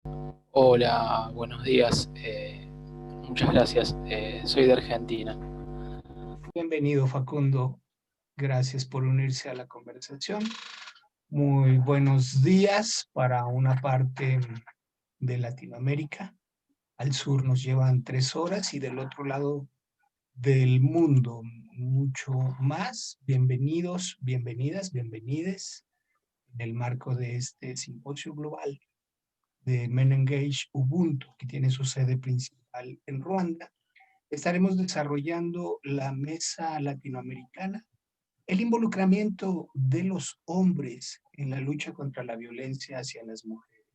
Hola, buenos días. Muchas gracias. Soy de Argentina. Bienvenido, Facundo. Gracias por unirse a la conversación. Muy buenos días para una parte de Latinoamérica. Al sur nos llevan 3 horas y del otro lado del mundo mucho más. Bienvenidos, bienvenidas, bienvenides en el marco de este simposio global de Men Engage Ubuntu, que tiene su sede principal en Ruanda. Estaremos desarrollando la mesa latinoamericana, el involucramiento de los hombres en la lucha contra la violencia hacia las mujeres.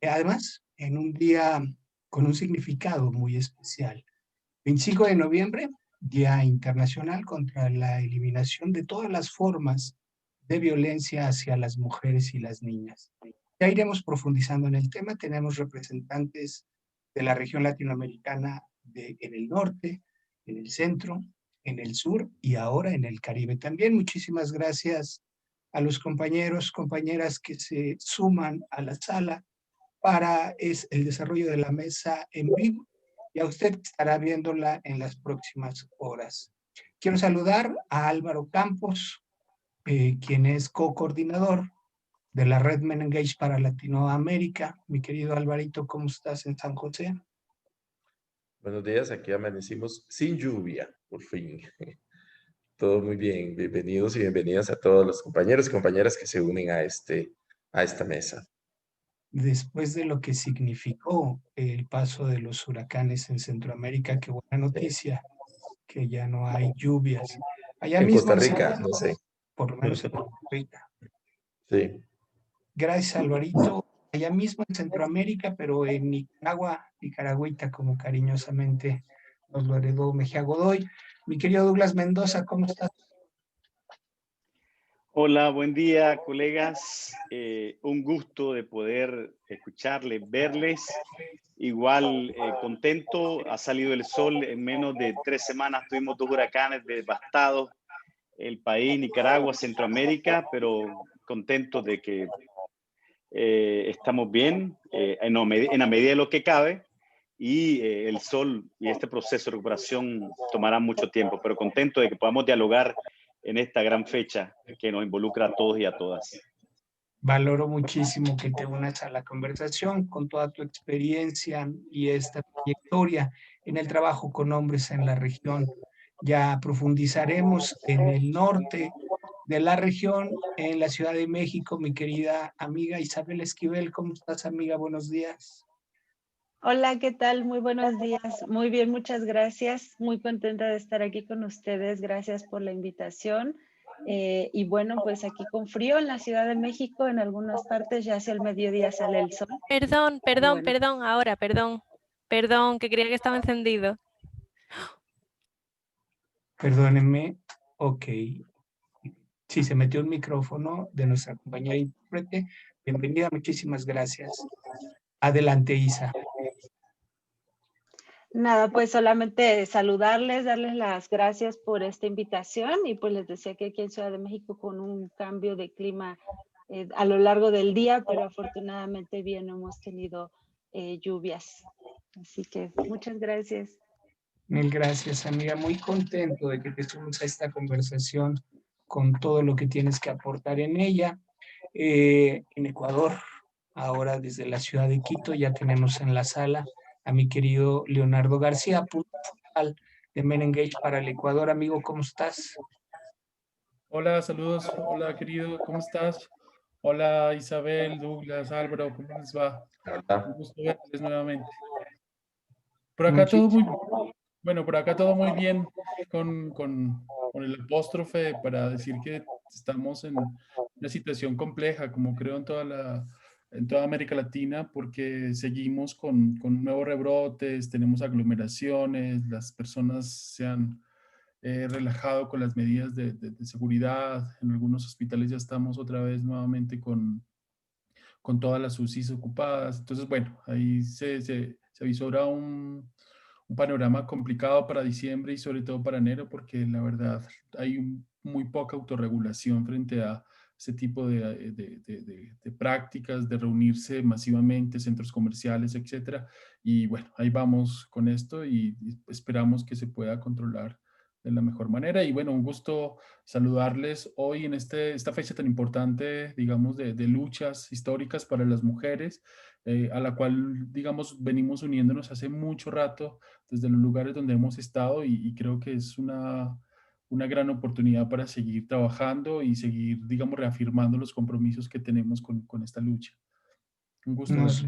Además, en un día con un significado muy especial, 25 de noviembre, Día Internacional contra la Eliminación de todas las formas de violencia hacia las mujeres y las niñas. Ya iremos profundizando en el tema. Tenemos representantes de la región latinoamericana en el norte, en el centro, en el sur y ahora en el Caribe también. Muchísimas gracias a los compañeros, compañeras que se suman a la sala para el desarrollo de la mesa en vivo y a usted que estará viéndola en las próximas horas. Quiero saludar a Álvaro Campos, quien es co-coordinador de la Red Men Engage para Latinoamérica. Mi querido Alvarito, ¿cómo estás en San José? Buenos días, aquí amanecimos sin lluvia, por fin. Todo muy bien. Bienvenidos y bienvenidas a todos los compañeros y compañeras que se unen a esta mesa. Después de lo que significó el paso de los huracanes en Centroamérica, qué buena Sí. noticia, que ya no hay lluvias. Allá En mismo Costa en San Rica, no José, sé. por lo menos en Costa Rica. Sí. Gracias, Alvarito. Allá mismo en Centroamérica, pero en Nicaragua, Nicaragüita, como cariñosamente nos lo heredó Mejía Godoy. Mi querido Douglas Mendoza, ¿cómo estás? Hola, buen día, colegas. Un gusto de poder escucharles, verles. Igual contento, ha salido el sol en menos de 3 semanas. Tuvimos 2 huracanes devastados el país, Nicaragua, Centroamérica, pero contentos de que estamos bien en la medida de lo que cabe y el sol y este proceso de recuperación tomará mucho tiempo, pero contento de que podamos dialogar en esta gran fecha que nos involucra a todos y a todas. Valoro muchísimo que te unas a la conversación con toda tu experiencia y esta trayectoria en el trabajo con hombres en la región. Ya profundizaremos en el norte de la región, en la Ciudad de México, mi querida amiga Isabel Esquivel. ¿Cómo estás, amiga? Buenos días. Hola, ¿qué tal? Muy buenos días. Muy bien, muchas gracias. Muy contenta de estar aquí con ustedes. Gracias por la invitación. Y bueno, pues aquí con frío en la Ciudad de México, en algunas partes ya hacia el mediodía sale el sol. Perdón, Y perdón, bueno, perdón, ahora, perdón. Perdón, que creía que estaba encendido. Perdónenme. Ok. Sí, se metió un micrófono de nuestra compañera intérprete. Bienvenida, muchísimas gracias. Adelante, Isa. nada, pues solamente saludarles, darles las gracias por esta invitación y pues les decía que aquí en Ciudad de México con un cambio de clima a lo largo del día, pero afortunadamente bien no hemos tenido lluvias. Así que muchas gracias. Mil gracias, amiga. Muy contento de que te sumes a esta conversación con todo lo que tienes que aportar en ella. En Ecuador, ahora desde la ciudad de Quito, ya tenemos en la sala a mi querido Leonardo García, punto focal de Men Engage para el Ecuador. Amigo, ¿cómo estás? Hola, saludos. Hola, querido, ¿cómo estás? Hola, Isabel, Douglas, Álvaro, ¿cómo les va? Un Hola. gusto verles nuevamente. Por acá todo muy, Muchísimo. bueno, por acá todo muy bien con el apóstrofe para decir que estamos en una situación compleja, como creo en toda América Latina, porque seguimos con nuevos rebrotes, tenemos aglomeraciones, las personas se han relajado con las medidas de seguridad. En algunos hospitales ya estamos otra vez nuevamente con todas las UCIs ocupadas. Entonces, bueno, ahí se avisora un panorama complicado para diciembre y sobre todo para enero, porque la verdad hay muy poca autorregulación frente a ese tipo de prácticas, de reunirse masivamente, centros comerciales, etcétera. Y bueno, ahí vamos con esto y esperamos que se pueda controlar de la mejor manera. Y bueno, un gusto saludarles hoy en esta fecha tan importante, digamos, de luchas históricas para las mujeres, a la cual, digamos, venimos uniéndonos hace mucho rato desde los lugares donde hemos estado y creo que es una gran oportunidad para seguir trabajando y seguir, digamos, reafirmando los compromisos que tenemos con esta lucha. Un gusto verles.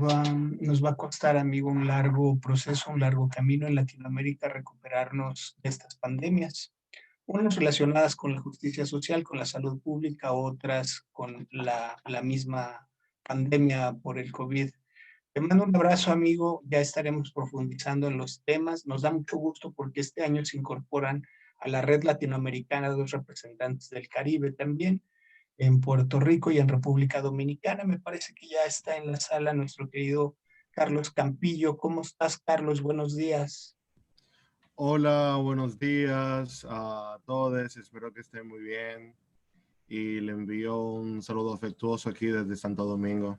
Nos va a costar, amigo, un largo proceso, un largo camino en Latinoamérica recuperarnos de estas pandemias. Unas relacionadas con la justicia social, con la salud pública, otras con la misma pandemia por el COVID. Te mando un abrazo, amigo. Ya estaremos profundizando en los temas. Nos da mucho gusto porque este año se incorporan a la red latinoamericana dos representantes del Caribe también, en Puerto Rico y en República Dominicana. Me parece que ya está en la sala nuestro querido Carlos Campillo. ¿Cómo estás, Carlos? Buenos días. Hola, buenos días a todos. Espero que estén muy bien. Y le envío un saludo afectuoso aquí desde Santo Domingo.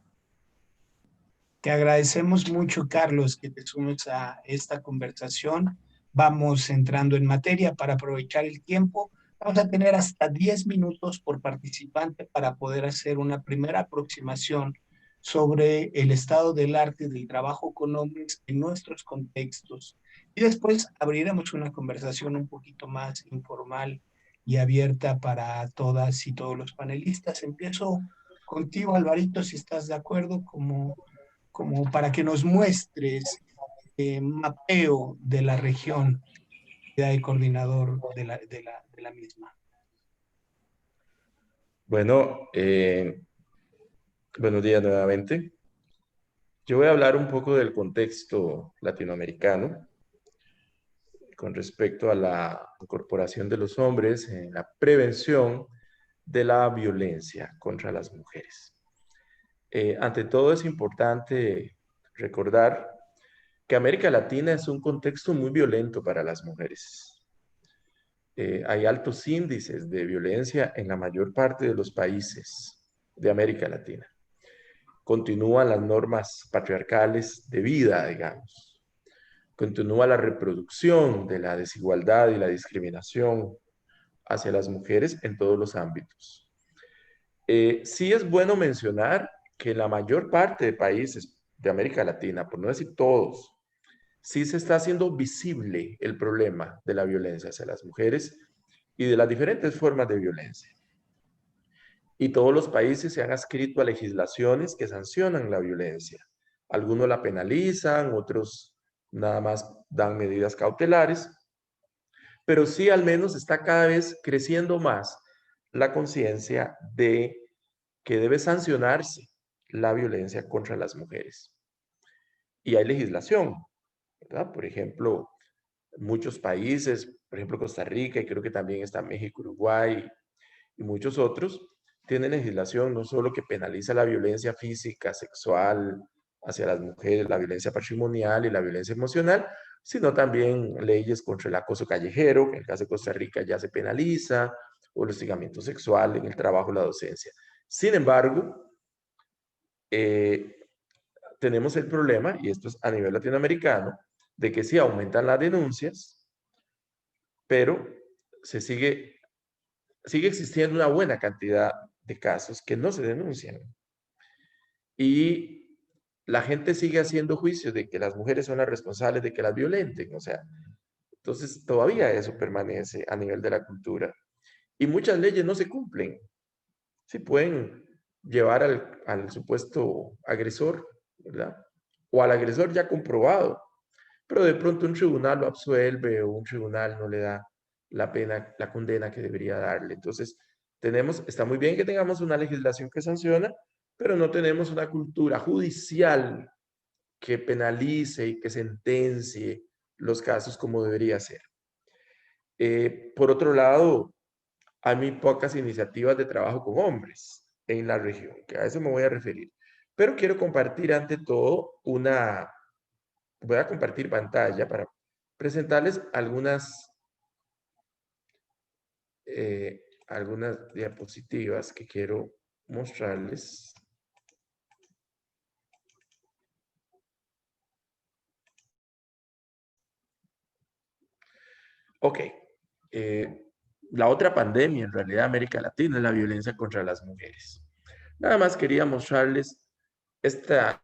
Te agradecemos mucho, Carlos, que te sumes a esta conversación. Vamos entrando en materia para aprovechar el tiempo. Vamos a tener hasta 10 minutos por participante para poder hacer una primera aproximación sobre el estado del arte y del trabajo con hombres en nuestros contextos. Y después abriremos una conversación un poquito más informal y abierta para todas y todos los panelistas. Empiezo contigo, Alvarito, si estás de acuerdo, como para que nos muestres mapeo de la región de coordinador de la misma. Bueno, buenos días nuevamente. Yo voy a hablar un poco del contexto latinoamericano con respecto a la incorporación de los hombres en la prevención de la violencia contra las mujeres. Ante todo es importante recordar que América Latina es un contexto muy violento para las mujeres. Hay altos índices de violencia en la mayor parte de los países de América Latina. Continúan las normas patriarcales de vida, digamos. Continúa la reproducción de la desigualdad y la discriminación hacia las mujeres en todos los ámbitos. Sí es bueno mencionar que la mayor parte de países de América Latina, por no decir todos, sí se está haciendo visible el problema de la violencia hacia las mujeres y de las diferentes formas de violencia. Y todos los países se han adscrito a legislaciones que sancionan la violencia. Algunos la penalizan, otros nada más dan medidas cautelares, pero sí al menos está cada vez creciendo más la conciencia de que debe sancionarse la violencia contra las mujeres. Y hay legislación, ¿verdad? Por ejemplo, muchos países, por ejemplo Costa Rica, y creo que también está México, Uruguay y muchos otros, tienen legislación no solo que penaliza la violencia física, sexual hacia las mujeres, la violencia patrimonial y la violencia emocional, sino también leyes contra el acoso callejero, que en el caso de Costa Rica ya se penaliza, o el hostigamiento sexual en el trabajo o la docencia. Sin embargo, tenemos el problema, y esto es a nivel latinoamericano, de que sí aumentan las denuncias, pero sigue existiendo una buena cantidad de casos que no se denuncian. Y la gente sigue haciendo juicios de que las mujeres son las responsables de que las violenten. O sea, entonces todavía eso permanece a nivel de la cultura. Y muchas leyes no se cumplen. Sí pueden llevar al supuesto agresor, ¿verdad? O al agresor ya comprobado. Pero de pronto un tribunal lo absuelve o un tribunal no le da la pena, la condena que debería darle. Entonces, está muy bien que tengamos una legislación que sanciona, pero no tenemos una cultura judicial que penalice y que sentencie los casos como debería ser. Por otro lado, hay muy pocas iniciativas de trabajo con hombres en la región, que a eso me voy a referir. Pero quiero compartir ante todo voy a compartir pantalla para presentarles algunas diapositivas que quiero mostrarles ok, la otra pandemia en realidad de América Latina es la violencia contra las mujeres. Nada más quería mostrarles este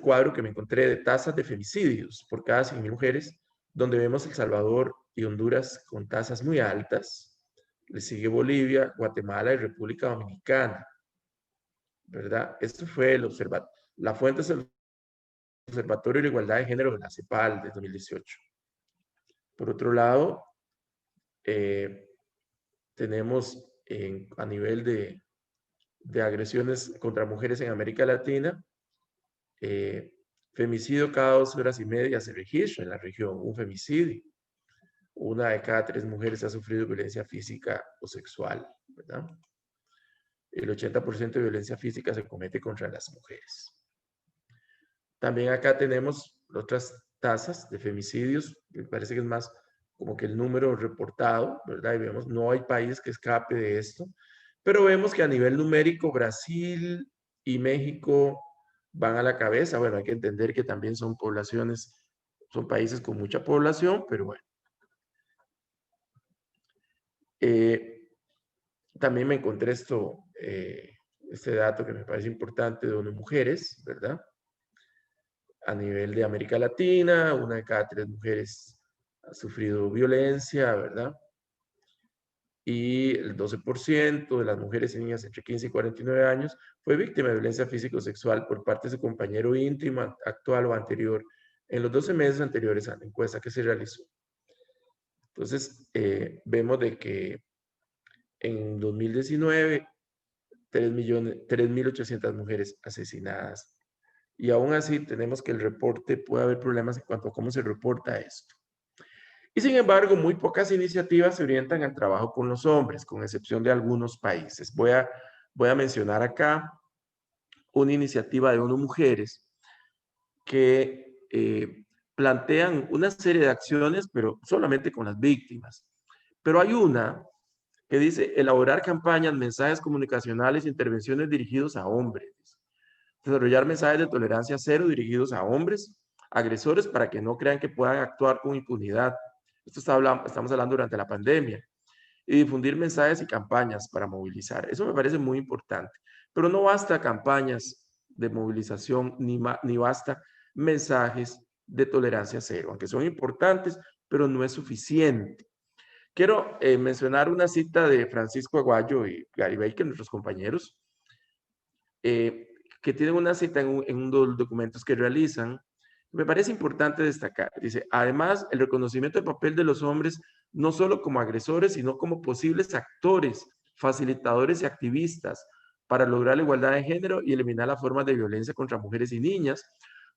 cuadro que me encontré de tasas de femicidios por cada 100.000 mujeres, donde vemos El Salvador y Honduras con tasas muy altas. Le sigue Bolivia, Guatemala y República Dominicana, ¿verdad? Esto fue la fuente es el Observatorio de la Igualdad de Género de la CEPAL de 2018. Por otro lado, tenemos a nivel de agresiones contra mujeres en América Latina, femicidio cada 2 horas y media se registra en la región, un femicidio. 1 de cada 3 mujeres ha sufrido violencia física o sexual, ¿verdad? El 80% de violencia física se comete contra las mujeres. También acá tenemos otras tasas de femicidios, me parece que es más como que el número reportado, ¿verdad? Y vemos, no hay país que escape de esto, pero vemos que a nivel numérico Brasil y México van a la cabeza. Bueno, hay que entender que también son poblaciones, son países con mucha población, pero bueno. También me encontré este dato que me parece importante de ONU Mujeres, ¿verdad? A nivel de América Latina, 1 de cada 3 mujeres ha sufrido violencia, ¿verdad? Y el 12% de las mujeres y niñas entre 15 y 49 años fue víctima de violencia física o sexual por parte de su compañero íntimo, actual o anterior, en los 12 meses anteriores a la encuesta que se realizó. Entonces, vemos de que en 2019, 3.800 mujeres asesinadas. Y aún así tenemos que el reporte, puede haber problemas en cuanto a cómo se reporta esto. Y sin embargo, muy pocas iniciativas se orientan al trabajo con los hombres, con excepción de algunos países. Voy a mencionar acá una iniciativa de ONU Mujeres que plantean una serie de acciones, pero solamente con las víctimas. Pero hay una que dice elaborar campañas, mensajes comunicacionales e intervenciones dirigidos a hombres. Desarrollar mensajes de tolerancia cero dirigidos a hombres agresores para que no crean que puedan actuar con impunidad. Esto estamos hablando durante la pandemia. Y difundir mensajes y campañas para movilizar. Eso me parece muy importante. Pero no basta campañas de movilización ni basta mensajes de tolerancia cero, aunque son importantes, pero no es suficiente. Quiero mencionar una cita de Francisco Aguayo y Gary Baker, nuestros compañeros, que tienen una cita en uno de los documentos que realizan. Me parece importante destacar. Dice, además, el reconocimiento del papel de los hombres, no solo como agresores, sino como posibles actores, facilitadores y activistas para lograr la igualdad de género y eliminar las formas de violencia contra mujeres y niñas,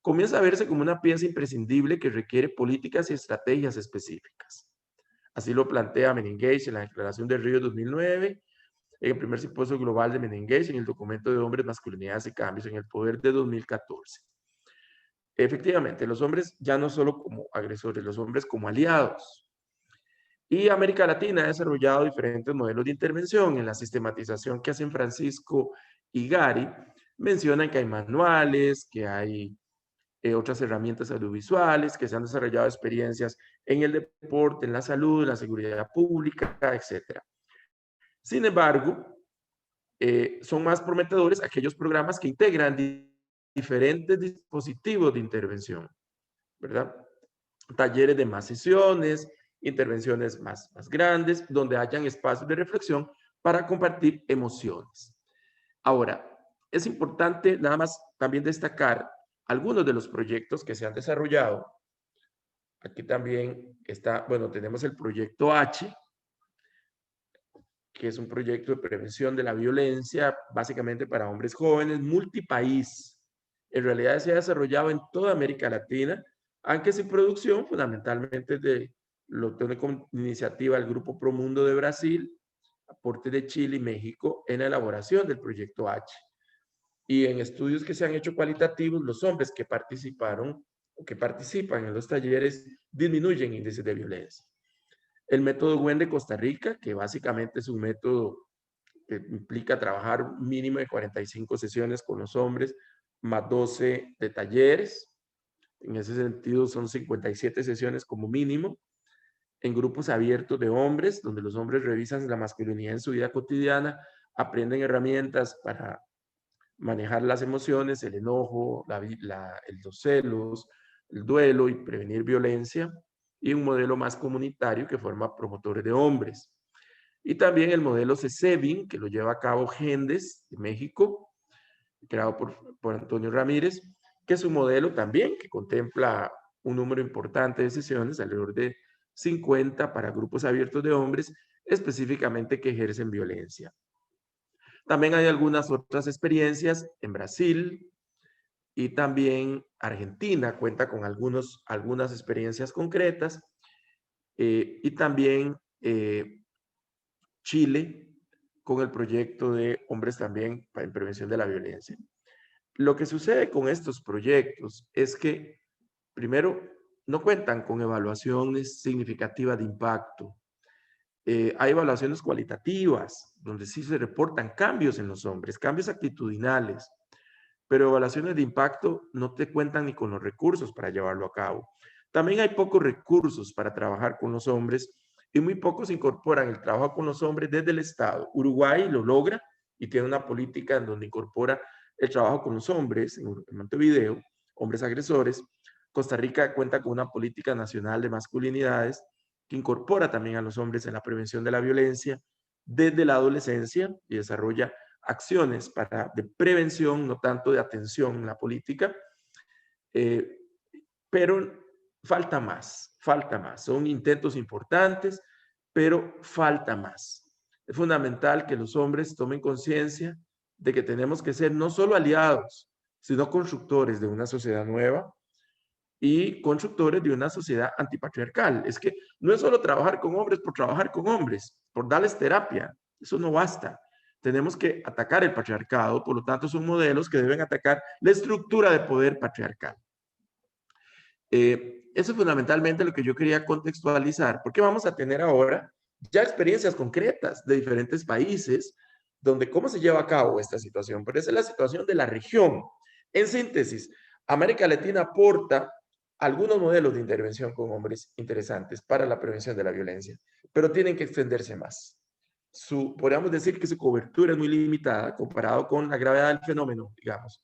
comienza a verse como una pieza imprescindible que requiere políticas y estrategias específicas. Así lo plantea Menengage en la Declaración de Río 2009, en el primer simposio global de Menengage, en el documento de Hombres, Masculinidades y Cambios en el Poder de 2014. Efectivamente, los hombres ya no solo como agresores, los hombres como aliados. Y América Latina ha desarrollado diferentes modelos de intervención. En la sistematización que hacen Francisco y Gary, mencionan que hay manuales, que hay otras herramientas audiovisuales, que se han desarrollado experiencias en el deporte, en la salud, en la seguridad pública, etc. Sin embargo, son más prometedores aquellos programas que integran diferentes dispositivos de intervención, ¿verdad? Talleres de más sesiones, intervenciones más grandes, donde hayan espacios de reflexión para compartir emociones. Ahora, es importante nada más también destacar algunos de los proyectos que se han desarrollado. Aquí también está, bueno, tenemos el proyecto H, que es un proyecto de prevención de la violencia, básicamente para hombres jóvenes, multipaís. En realidad se ha desarrollado en toda América Latina, aunque su producción fundamentalmente de lo tiene como iniciativa el Grupo Promundo de Brasil, aporte de Chile y México en la elaboración del proyecto H. Y en estudios que se han hecho cualitativos, los hombres que participaron o que participan en los talleres disminuyen índices de violencia. El método WEN de Costa Rica, que básicamente es un método que implica trabajar un mínimo de 45 sesiones con los hombres, más 12 de talleres. En ese sentido son 57 sesiones como mínimo, en grupos abiertos de hombres, donde los hombres revisan la masculinidad en su vida cotidiana, aprenden herramientas para manejar las emociones, el enojo, los celos, el duelo y prevenir violencia, y un modelo más comunitario que forma promotores de hombres. Y también el modelo CESEBIN, que lo lleva a cabo GENDES de México, creado por Antonio Ramírez, que es un modelo también que contempla un número importante de sesiones, alrededor de 50 para grupos abiertos de hombres, específicamente que ejercen violencia. También hay algunas otras experiencias en Brasil y también Argentina cuenta con algunas experiencias concretas, y también Chile con el proyecto de hombres también en prevención de la violencia. Lo que sucede con estos proyectos es que, primero, no cuentan con evaluaciones significativas de impacto. Hay evaluaciones cualitativas, donde sí se reportan cambios en los hombres, cambios actitudinales, pero evaluaciones de impacto no te cuentan ni con los recursos para llevarlo a cabo. También hay pocos recursos para trabajar con los hombres y muy pocos incorporan el trabajo con los hombres desde el Estado. Uruguay lo logra y tiene una política en donde incorpora el trabajo con los hombres en Montevideo, hombres agresores. Costa Rica cuenta con una política nacional de masculinidades que incorpora también a los hombres en la prevención de la violencia desde la adolescencia y desarrolla acciones de prevención, no tanto de atención en la política, pero falta más. Son intentos importantes, pero falta más. Es fundamental que los hombres tomen conciencia de que tenemos que ser no solo aliados, sino constructores de una sociedad nueva y constructores de una sociedad antipatriarcal. Es que no es solo trabajar con hombres por trabajar con hombres, por darles terapia. Eso no basta. Tenemos que atacar el patriarcado, por lo tanto son modelos que deben atacar la estructura de poder patriarcal. Eso es fundamentalmente lo que yo quería contextualizar, porque vamos a tener ahora ya experiencias concretas de diferentes países, donde cómo se lleva a cabo esta situación. Pero esa es la situación de la región. En síntesis, América Latina aporta algunos modelos de intervención con hombres interesantes para la prevención de la violencia, pero tienen que extenderse más. Podríamos decir que su cobertura es muy limitada comparado con la gravedad del fenómeno, digamos.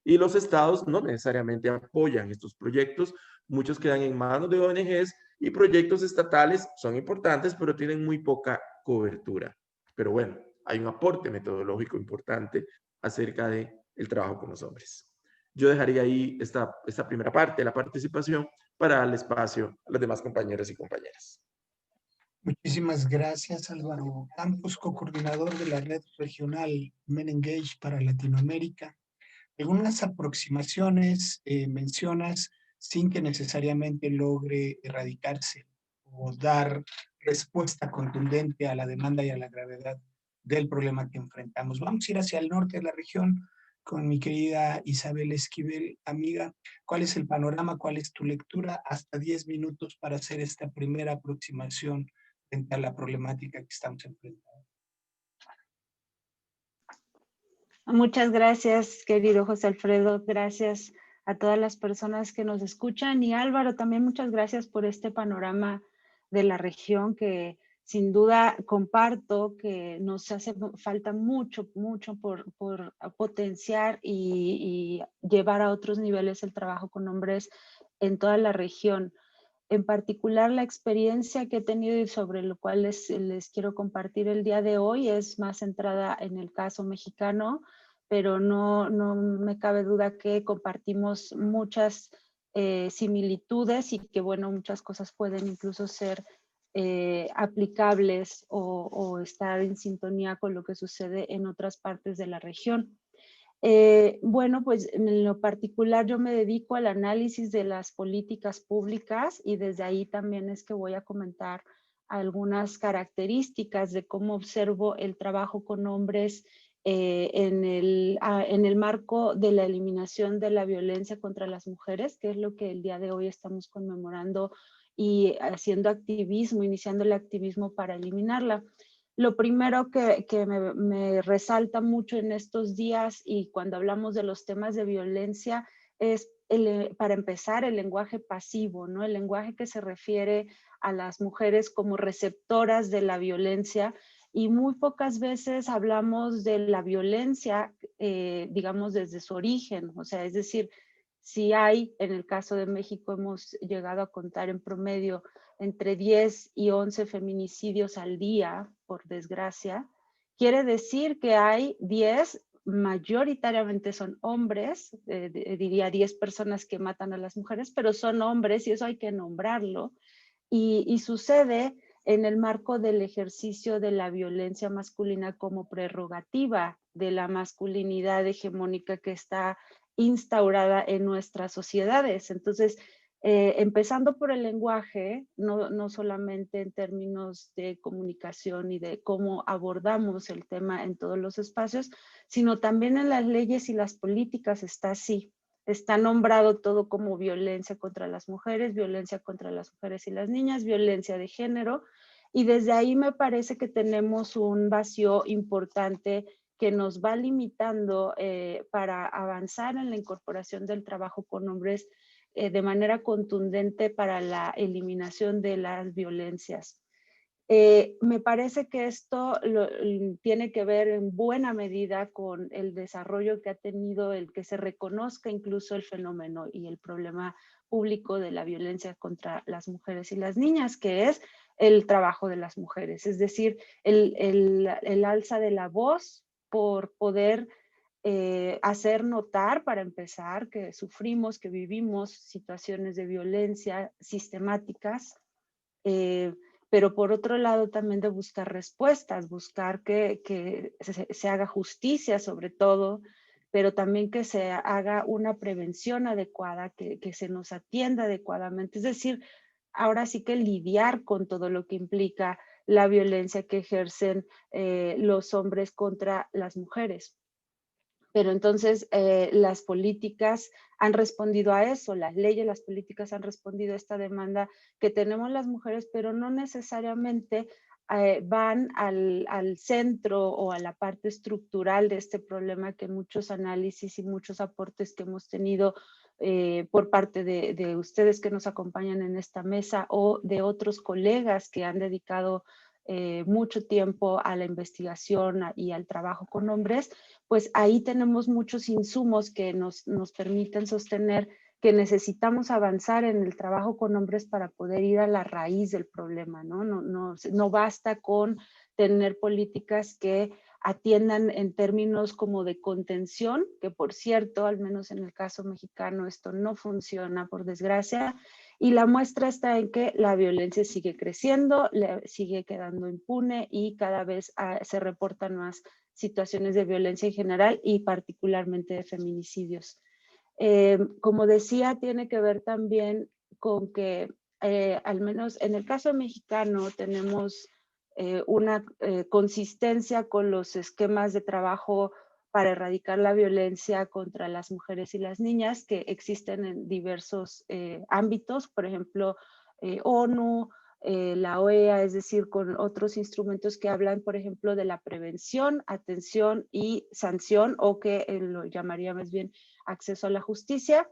Y los estados no necesariamente apoyan estos proyectos, muchos quedan en manos de ONGs y proyectos estatales son importantes, pero tienen muy poca cobertura. Pero bueno, hay un aporte metodológico importante acerca del trabajo con los hombres. Yo dejaría ahí esta primera parte de la participación para darle espacio a los demás compañeros y compañeras. Muchísimas gracias, Álvaro Campos, co-coordinador de la Red Regional Men Engage para Latinoamérica. Algunas aproximaciones mencionas sin que necesariamente logre erradicarse o dar respuesta contundente a la demanda y a la gravedad del problema que enfrentamos. Vamos a ir hacia el norte de la región con mi querida Isabel Esquivel, amiga. ¿Cuál es el panorama? ¿Cuál es tu lectura? Hasta 10 minutos para hacer esta primera aproximación frente a la problemática que estamos enfrentando. Muchas gracias, querido José Alfredo. Gracias a todas las personas que nos escuchan. Y Álvaro, también muchas gracias por este panorama de la región que sin duda comparto que nos hace falta mucho por potenciar y llevar a otros niveles el trabajo con hombres en toda la región. En particular, la experiencia que he tenido y sobre lo cual les quiero compartir el día de hoy es más centrada en el caso mexicano, pero no me cabe duda que compartimos muchas similitudes y que, bueno, muchas cosas pueden incluso ser aplicables o estar en sintonía con lo que sucede en otras partes de la región. Bueno, pues en lo particular yo me dedico al análisis de las políticas públicas y desde ahí también es que voy a comentar algunas características de cómo observo el trabajo con hombres en el marco de la eliminación de la violencia contra las mujeres, que es lo que el día de hoy estamos conmemorando y haciendo activismo, iniciando el activismo para eliminarla. Lo primero que me resalta mucho en estos días y cuando hablamos de los temas de violencia es, para empezar, el lenguaje pasivo, ¿no? El lenguaje que se refiere a las mujeres como receptoras de la violencia, y muy pocas veces hablamos de la violencia, digamos, desde su origen. O sea, es decir, si hay, en el caso de México, hemos llegado a contar en promedio entre 10 y 11 feminicidios al día, por desgracia, quiere decir que hay 10, mayoritariamente son hombres, diría 10 personas que matan a las mujeres, pero son hombres y eso hay que nombrarlo. Y sucede en el marco del ejercicio de la violencia masculina como prerrogativa de la masculinidad hegemónica que está instaurada en nuestras sociedades. Entonces, empezando por el lenguaje, no solamente en términos de comunicación y de cómo abordamos el tema en todos los espacios, sino también en las leyes y las políticas está así. Está nombrado todo como violencia contra las mujeres y las niñas, violencia de género, y desde ahí me parece que tenemos un vacío importante que nos va limitando para avanzar en la incorporación del trabajo con hombres de manera contundente para la eliminación de las violencias. Me parece que esto tiene que ver en buena medida con el desarrollo que ha tenido el que se reconozca incluso el fenómeno y el problema público de la violencia contra las mujeres y las niñas, que es el trabajo de las mujeres, es decir, el alza de la voz por poder hacer notar, para empezar, que sufrimos, que vivimos situaciones de violencia sistemáticas, pero por otro lado también de buscar respuestas, buscar que se haga justicia sobre todo, pero también que se haga una prevención adecuada, que se nos atienda adecuadamente. Es decir, ahora sí que lidiar con todo lo que implica la violencia que ejercen los hombres contra las mujeres. Pero entonces las políticas han respondido a eso, las leyes, las políticas han respondido a esta demanda que tenemos las mujeres, pero no necesariamente van al centro o a la parte estructural de este problema, que muchos análisis y muchos aportes que hemos tenido por parte de ustedes que nos acompañan en esta mesa o de otros colegas que han dedicado mucho tiempo a la investigación y al trabajo con hombres, pues ahí tenemos muchos insumos que nos permiten sostener que necesitamos avanzar en el trabajo con hombres para poder ir a la raíz del problema, ¿no? No basta con tener políticas que atiendan en términos como de contención, que por cierto, al menos en el caso mexicano, esto no funciona, por desgracia, y la muestra está en que la violencia sigue creciendo, sigue quedando impune y cada vez se reportan más situaciones de violencia en general y particularmente de feminicidios. Como decía, tiene que ver también con que, al menos en el caso mexicano, tenemos una consistencia con los esquemas de trabajo para erradicar la violencia contra las mujeres y las niñas que existen en diversos ámbitos, por ejemplo, ONU, la OEA, es decir, con otros instrumentos que hablan, por ejemplo, de la prevención, atención y sanción, o que lo llamaría más bien acceso a la justicia.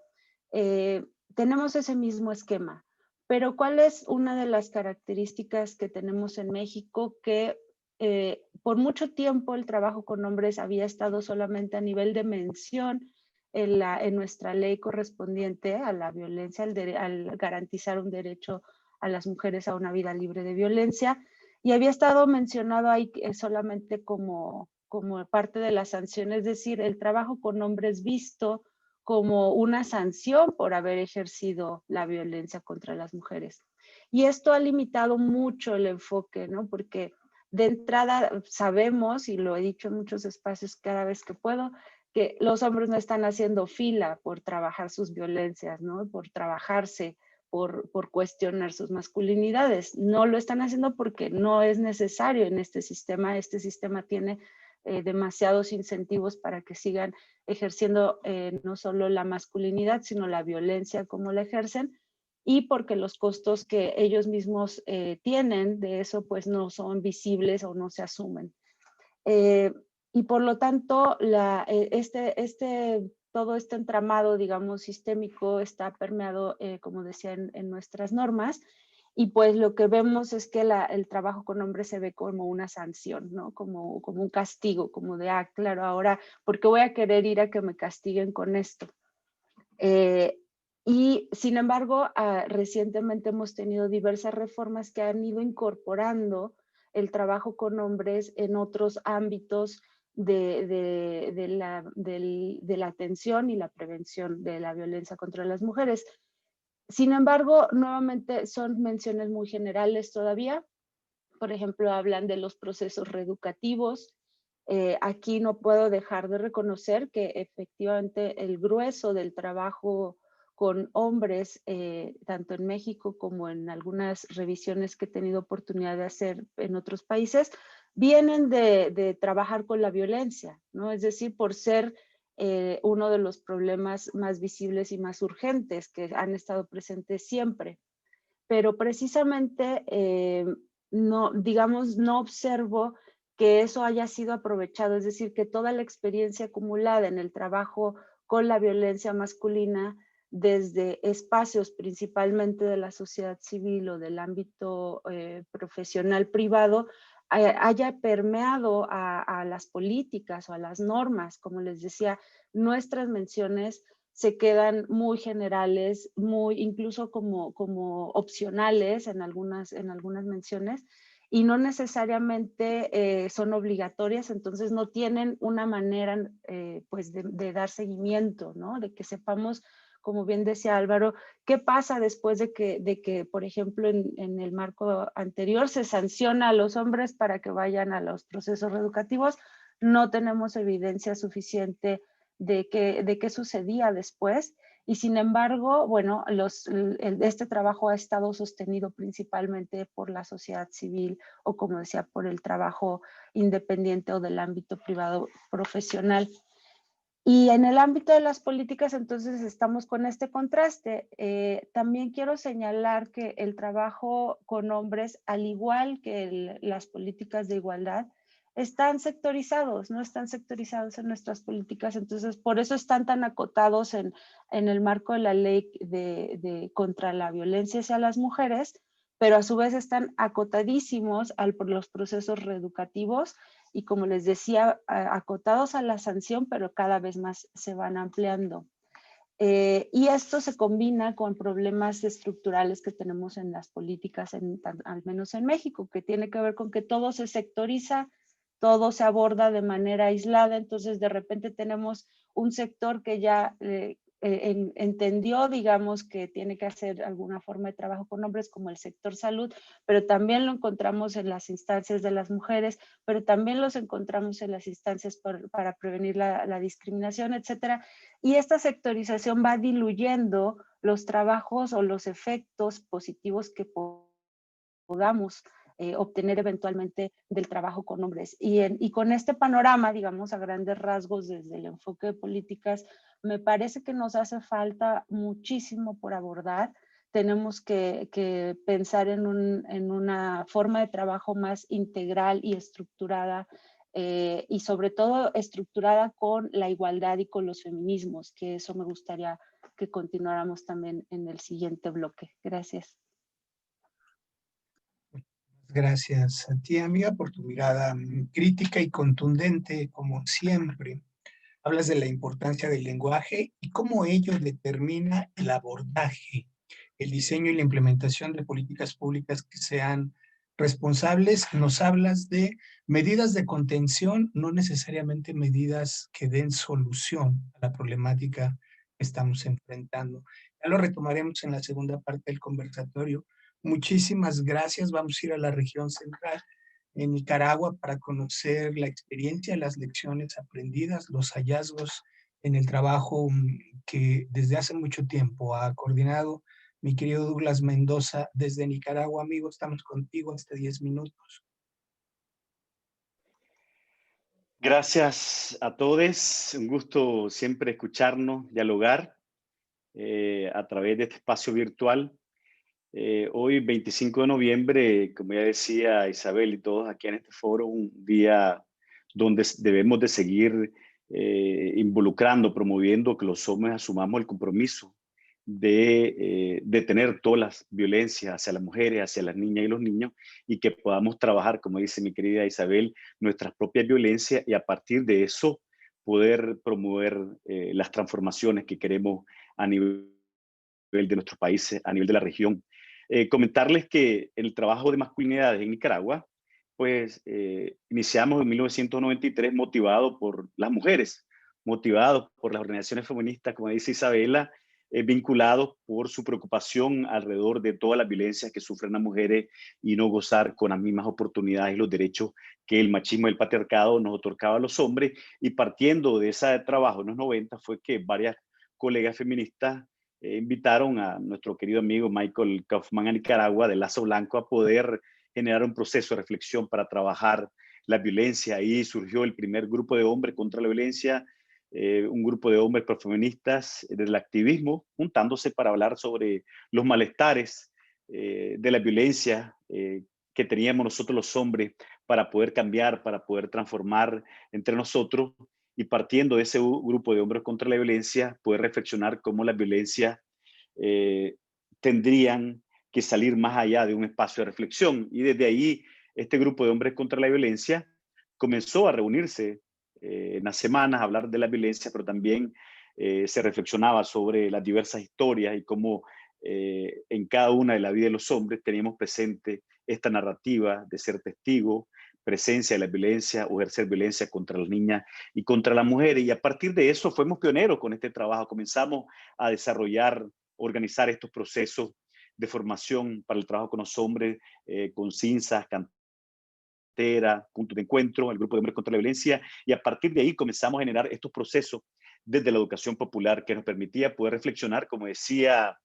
Tenemos ese mismo esquema, pero ¿cuál es una de las características que tenemos en México? Que por mucho tiempo el trabajo con hombres había estado solamente a nivel de mención en nuestra ley correspondiente a la violencia, al garantizar un derecho a las mujeres a una vida libre de violencia, y había estado mencionado ahí solamente como parte de la sanción, es decir, el trabajo con hombres visto como una sanción por haber ejercido la violencia contra las mujeres. Y esto ha limitado mucho el enfoque, ¿no? Porque de entrada sabemos, y lo he dicho en muchos espacios cada vez que puedo, que los hombres no están haciendo fila por trabajar sus violencias, ¿no? Por trabajarse, por cuestionar sus masculinidades. No lo están haciendo porque no es necesario en este sistema. Este sistema tiene demasiados incentivos para que sigan ejerciendo no solo la masculinidad, sino la violencia como la ejercen. y porque los costos que ellos mismos tienen de eso pues no son visibles o no se asumen. Y por lo tanto, todo este entramado, digamos, sistémico está permeado, como decía, en nuestras normas. Y pues lo que vemos es que el trabajo con hombres se ve como una sanción, ¿no? Como un castigo, como de, claro, ahora, ¿por qué voy a querer ir a que me castiguen con esto? Y sin embargo, recientemente hemos tenido diversas reformas que han ido incorporando el trabajo con hombres en otros ámbitos de la atención y la prevención de la violencia contra las mujeres. Sin embargo, nuevamente son menciones muy generales todavía. Por ejemplo, hablan de los procesos reeducativos. Aquí no puedo dejar de reconocer que efectivamente el grueso del trabajo con hombres, tanto en México como en algunas revisiones que he tenido oportunidad de hacer en otros países, vienen de trabajar con la violencia, ¿no? Es decir, por ser uno de los problemas más visibles y más urgentes que han estado presentes siempre. Pero precisamente no, digamos, no observo que eso haya sido aprovechado, es decir, que toda la experiencia acumulada en el trabajo con la violencia masculina desde espacios principalmente de la sociedad civil o del ámbito profesional privado haya permeado a las políticas o a las normas. Como les decía, nuestras menciones se quedan muy generales, incluso como opcionales en algunas menciones, y no necesariamente son obligatorias, entonces no tienen una manera pues de dar seguimiento, ¿no? De que sepamos, como bien decía Álvaro, qué pasa después de que por ejemplo, en el marco anterior se sanciona a los hombres para que vayan a los procesos reeducativos. No tenemos evidencia suficiente de qué sucedía después, y sin embargo, bueno, este trabajo ha estado sostenido principalmente por la sociedad civil o, como decía, por el trabajo independiente o del ámbito privado profesional. Y en el ámbito de las políticas, entonces, estamos con este contraste. También quiero señalar que el trabajo con hombres, al igual que las políticas de igualdad, están sectorizados, no están sectorizados en nuestras políticas, entonces por eso están tan acotados en el marco de la ley contra la violencia hacia las mujeres, pero a su vez están acotadísimos por los procesos reeducativos y, como les decía, acotados a la sanción, pero cada vez más se van ampliando. Y esto se combina con problemas estructurales que tenemos en las políticas, al menos en México, que tiene que ver con que todo se sectoriza, todo se aborda de manera aislada, entonces de repente tenemos un sector que ya entendió, digamos, que tiene que hacer alguna forma de trabajo con hombres, como el sector salud, pero también lo encontramos en las instancias de las mujeres, pero también los encontramos en las instancias para prevenir la discriminación, etcétera. Y esta sectorización va diluyendo los trabajos o los efectos positivos que podamos obtener eventualmente del trabajo con hombres. Y con este panorama, digamos, a grandes rasgos desde el enfoque de políticas, me parece que nos hace falta muchísimo por abordar. Tenemos que pensar en una forma de trabajo más integral y estructurada, y sobre todo estructurada con la igualdad y con los feminismos, que eso me gustaría que continuáramos también en el siguiente bloque. Gracias. Gracias a ti, amiga, por tu mirada crítica y contundente, como siempre. Hablas de la importancia del lenguaje y cómo ello determina el abordaje, el diseño y la implementación de políticas públicas que sean responsables. Nos hablas de medidas de contención, no necesariamente medidas que den solución a la problemática que estamos enfrentando. Ya lo retomaremos en la segunda parte del conversatorio. Muchísimas gracias. Vamos a ir a la región central, en Nicaragua, para conocer la experiencia, las lecciones aprendidas, los hallazgos en el trabajo que desde hace mucho tiempo ha coordinado mi querido Douglas Mendoza desde Nicaragua. Amigo, estamos contigo hasta 10 minutos. Gracias a todos. Un gusto siempre escucharnos, dialogar a través de este espacio virtual. Hoy, 25 de noviembre, como ya decía Isabel y todos aquí en este foro, un día donde debemos de seguir involucrando, promoviendo que los hombres asumamos el compromiso de detener todas las violencias hacia las mujeres, hacia las niñas y los niños, y que podamos trabajar, como dice mi querida Isabel, nuestras propias violencias y a partir de eso poder promover las transformaciones que queremos a nivel de nuestros países, a nivel de la región. Comentarles que el trabajo de masculinidades en Nicaragua, pues iniciamos en 1993 motivado por las mujeres, motivados por las organizaciones feministas, como dice Isabela, vinculados por su preocupación alrededor de todas las violencias que sufren las mujeres y no gozar con las mismas oportunidades y los derechos que el machismo y el patriarcado nos otorgaba a los hombres. Y partiendo de ese trabajo en los 90 fue que varias colegas feministas invitaron a nuestro querido amigo Michael Kaufman a Nicaragua de Lazo Blanco a poder generar un proceso de reflexión para trabajar la violencia. Ahí surgió el primer grupo de hombres contra la violencia, un grupo de hombres profeministas del activismo, juntándose para hablar sobre los malestares de la violencia que teníamos nosotros los hombres para poder cambiar, para poder transformar entre nosotros. Y partiendo de ese grupo de hombres contra la violencia, poder reflexionar cómo las violencias tendrían que salir más allá de un espacio de reflexión. Y desde ahí, este grupo de hombres contra la violencia comenzó a reunirse en las semanas a hablar de la violencia, pero también se reflexionaba sobre las diversas historias y cómo en cada una de la vida de los hombres teníamos presente esta narrativa de ser testigo, presencia de la violencia o ejercer violencia contra las niñas y contra las mujeres. Y a partir de eso fuimos pioneros con este trabajo. Comenzamos a desarrollar, organizar estos procesos de formación para el trabajo con los hombres, con CINSAS, Cantera, Punto de Encuentro, el Grupo de Hombres contra la Violencia. Y a partir de ahí comenzamos a generar estos procesos desde la educación popular que nos permitía poder reflexionar, como decía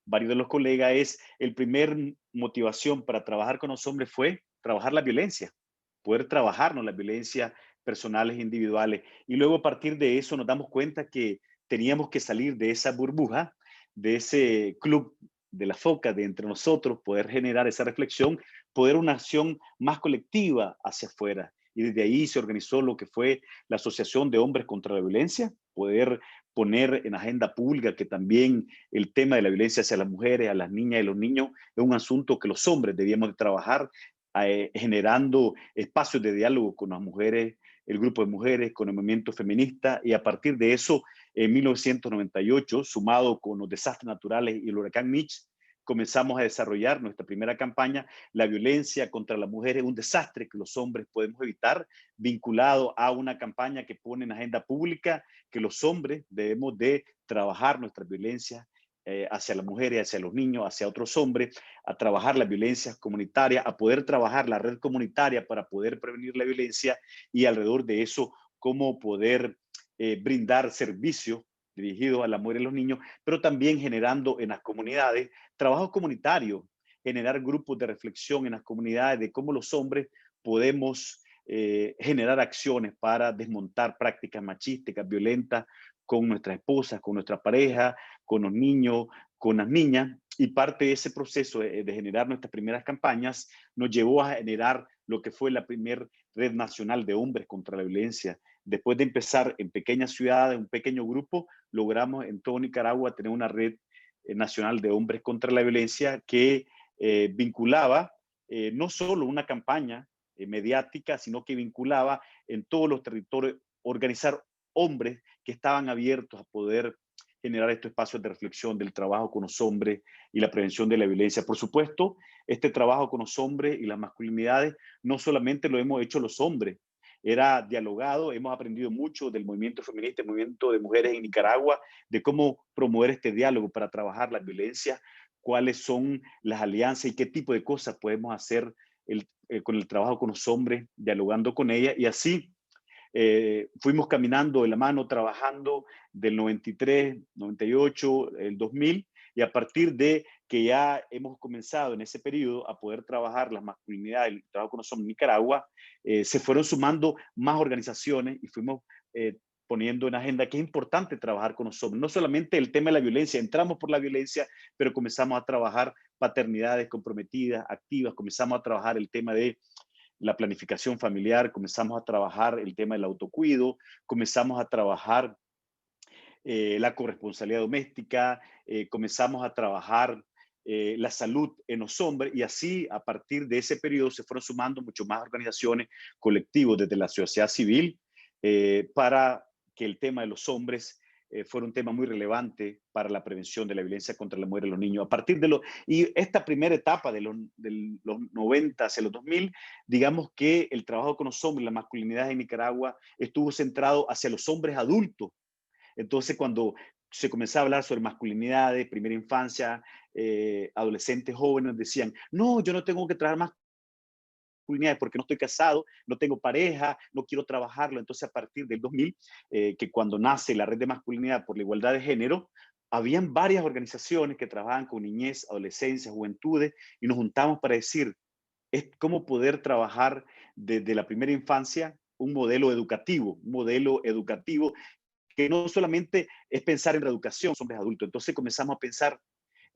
varios de los colegas, es el primer motivación para trabajar con los hombres fue trabajar la violencia, poder trabajarnos las violencias personales e individuales. Y luego a partir de eso nos damos cuenta que teníamos que salir de esa burbuja, de ese club de la foca de entre nosotros, poder generar esa reflexión, poder una acción más colectiva hacia afuera. Y desde ahí se organizó lo que fue la Asociación de Hombres contra la Violencia, poder poner en agenda pública que también el tema de la violencia hacia las mujeres, a las niñas y los niños es un asunto que los hombres debíamos de trabajar, generando espacios de diálogo con las mujeres, el grupo de mujeres, con el movimiento feminista, y a partir de eso, en 1998, sumado con los desastres naturales y el huracán Mitch, comenzamos a desarrollar nuestra primera campaña, La violencia contra las mujeres es un desastre que los hombres podemos evitar, vinculado a una campaña que pone en agenda pública que los hombres debemos de trabajar nuestras violencias hacia las mujeres, hacia los niños, hacia otros hombres, a trabajar las violencias comunitarias, a poder trabajar la red comunitaria para poder prevenir la violencia y alrededor de eso, cómo poder brindar servicios dirigidos a la mujer y los niños, pero también generando en las comunidades trabajo comunitario, generar grupos de reflexión en las comunidades de cómo los hombres podemos generar acciones para desmontar prácticas machísticas, violentas, con nuestras esposas, con nuestra pareja, con los niños, con las niñas. Y parte de ese proceso de generar nuestras primeras campañas nos llevó a generar lo que fue la primera red nacional de hombres contra la violencia. Después de empezar en pequeñas ciudades, un pequeño grupo, logramos en todo Nicaragua tener una red nacional de hombres contra la violencia que vinculaba no solo una campaña mediática, sino que vinculaba en todos los territorios, organizar hombres que estaban abiertos a poder generar estos espacios de reflexión del trabajo con los hombres y la prevención de la violencia. Por supuesto, este trabajo con los hombres y las masculinidades no solamente lo hemos hecho los hombres, era dialogado, hemos aprendido mucho del movimiento feminista, el movimiento de mujeres en Nicaragua, de cómo promover este diálogo para trabajar la violencia, cuáles son las alianzas y qué tipo de cosas podemos hacer con el trabajo con los hombres, dialogando con ellas, y así fuimos caminando de la mano, trabajando del 93, 98, el 2000, y a partir de que ya hemos comenzado en ese periodo a poder trabajar las masculinidades, el trabajo con los hombres en Nicaragua, se fueron sumando más organizaciones y fuimos poniendo en agenda que es importante trabajar con los hombres. No solamente el tema de la violencia, entramos por la violencia, pero comenzamos a trabajar paternidades comprometidas, activas, comenzamos a trabajar el tema de la planificación familiar, comenzamos a trabajar el tema del autocuido, comenzamos a trabajar la corresponsabilidad doméstica, comenzamos a trabajar la salud en los hombres y así a partir de ese periodo se fueron sumando mucho más organizaciones, colectivos desde la sociedad civil para que el tema de los hombres fuera un tema muy relevante para la prevención de la violencia contra la mujer y los niños. A partir de y esta primera etapa de los 90 hacia los 2000, digamos que el trabajo con los hombres, la masculinidad en Nicaragua estuvo centrado hacia los hombres adultos. Entonces, cuando se comenzaba a hablar sobre masculinidades, primera infancia, adolescentes jóvenes decían, no, yo no tengo que trabajar masculinidades porque no estoy casado, no tengo pareja, no quiero trabajarlo. Entonces, a partir del 2000, que cuando nace la Red de Masculinidad por la Igualdad de Género, habían varias organizaciones que trabajaban con niñez, adolescencia, juventudes, y nos juntamos para decir, es cómo poder trabajar desde la primera infancia un modelo educativo que no solamente es pensar en reeducación, hombres adultos. Entonces comenzamos a pensar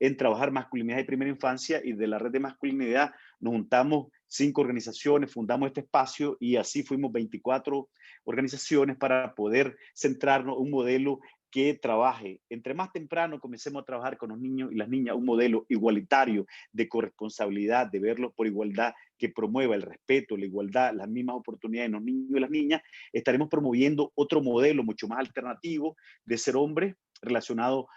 en trabajar masculinidad de primera infancia y de la red de masculinidad nos juntamos 5 organizaciones, fundamos este espacio y así fuimos 24 organizaciones para poder centrarnos en un modelo que trabaje. Entre más temprano comencemos a trabajar con los niños y las niñas, un modelo igualitario de corresponsabilidad, de verlos por igualdad, que promueva el respeto, la igualdad, las mismas oportunidades en los niños y las niñas, estaremos promoviendo otro modelo mucho más alternativo de ser hombre relacionado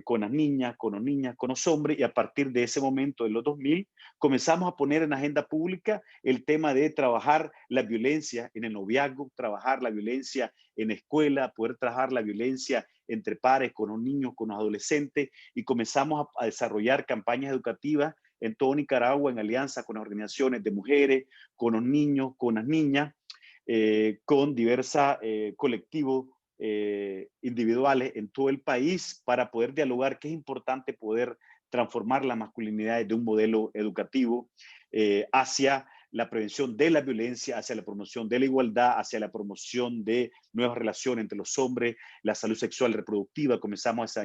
con las niñas, con los niños, con los hombres, y a partir de ese momento, de los 2000, comenzamos a poner en agenda pública el tema de trabajar la violencia en el noviazgo, trabajar la violencia en escuela, poder trabajar la violencia entre pares, con los niños, con los adolescentes, y comenzamos a desarrollar campañas educativas en todo Nicaragua en alianza con las organizaciones de mujeres, con los niños, con las niñas, con diversos colectivos individuales en todo el país para poder dialogar que es importante poder transformar la masculinidad de un modelo educativo hacia la prevención de la violencia, hacia la promoción de la igualdad, hacia la promoción de nuevas relaciones entre los hombres, la salud sexual reproductiva. Comenzamos a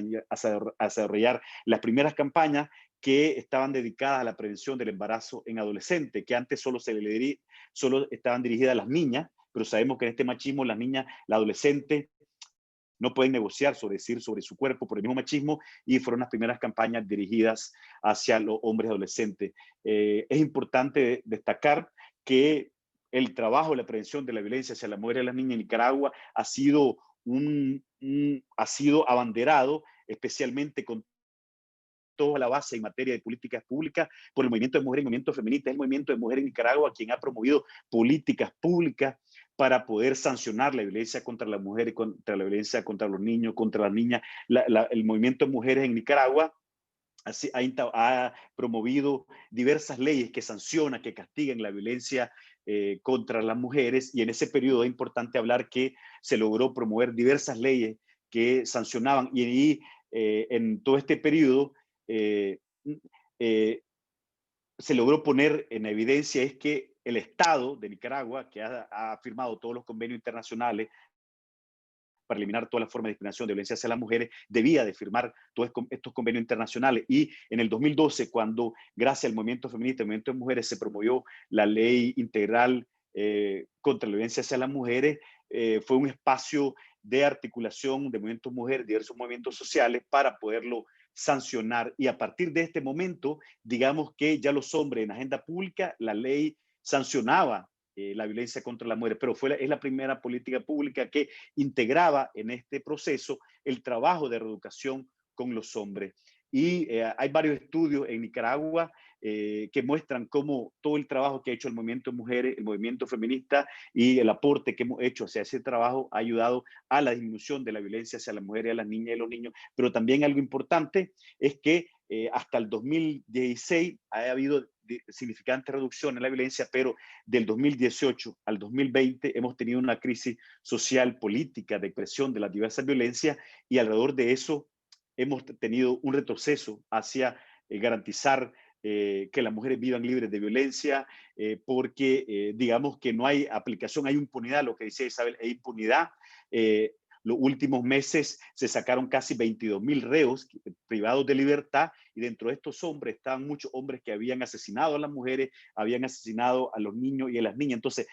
desarrollar las primeras campañas que estaban dedicadas a la prevención del embarazo en adolescentes, que antes solo estaban dirigidas a las niñas, pero sabemos que en este machismo las niñas, la adolescente, no pueden negociar decir sobre su cuerpo por el mismo machismo y fueron las primeras campañas dirigidas hacia los hombres adolescentes. Es importante destacar que el trabajo de la prevención de la violencia hacia la mujer y las niñas en Nicaragua ha sido abanderado especialmente con toda la base en materia de políticas públicas por el movimiento de mujeres y el movimiento feminista. Es el movimiento de mujeres en Nicaragua quien ha promovido políticas públicas para poder sancionar la violencia contra la mujer y contra la violencia contra los niños, contra las niñas. El movimiento de mujeres en Nicaragua ha promovido diversas leyes que sancionan, que castigan la violencia contra las mujeres, y en ese periodo es importante hablar que se logró promover diversas leyes que sancionaban, y en todo este periodo se logró poner en evidencia es que el Estado de Nicaragua, que ha firmado todos los convenios internacionales para eliminar todas las formas de discriminación, de violencia hacia las mujeres, debía de firmar todos estos convenios internacionales. Y en el 2012, cuando gracias al movimiento feminista, el movimiento de mujeres, se promovió la ley integral contra la violencia hacia las mujeres, fue un espacio de articulación de movimientos mujeres, diversos movimientos sociales, para poderlo sancionar. Y a partir de este momento, digamos que ya los hombres en agenda pública, la ley sancionaba la violencia contra la mujer, pero es la primera política pública que integraba en este proceso el trabajo de reeducación con los hombres. Y hay varios estudios en Nicaragua que muestran cómo todo el trabajo que ha hecho el movimiento de mujeres, el movimiento feminista y el aporte que hemos hecho hacia ese trabajo ha ayudado a la disminución de la violencia hacia las mujeres, a las niñas y los niños. Pero también algo importante es que hasta el 2016 ha habido significante reducción en la violencia, pero del 2018 al 2020 hemos tenido una crisis social, política, de presión de las diversas violencias, y alrededor de eso hemos tenido un retroceso hacia garantizar que las mujeres vivan libres de violencia, porque digamos que no hay aplicación, hay impunidad, lo que decía Isabel, hay impunidad Los últimos meses se sacaron casi 22.000 reos privados de libertad, y dentro de estos hombres estaban muchos hombres que habían asesinado a las mujeres, habían asesinado a los niños y a las niñas. Entonces,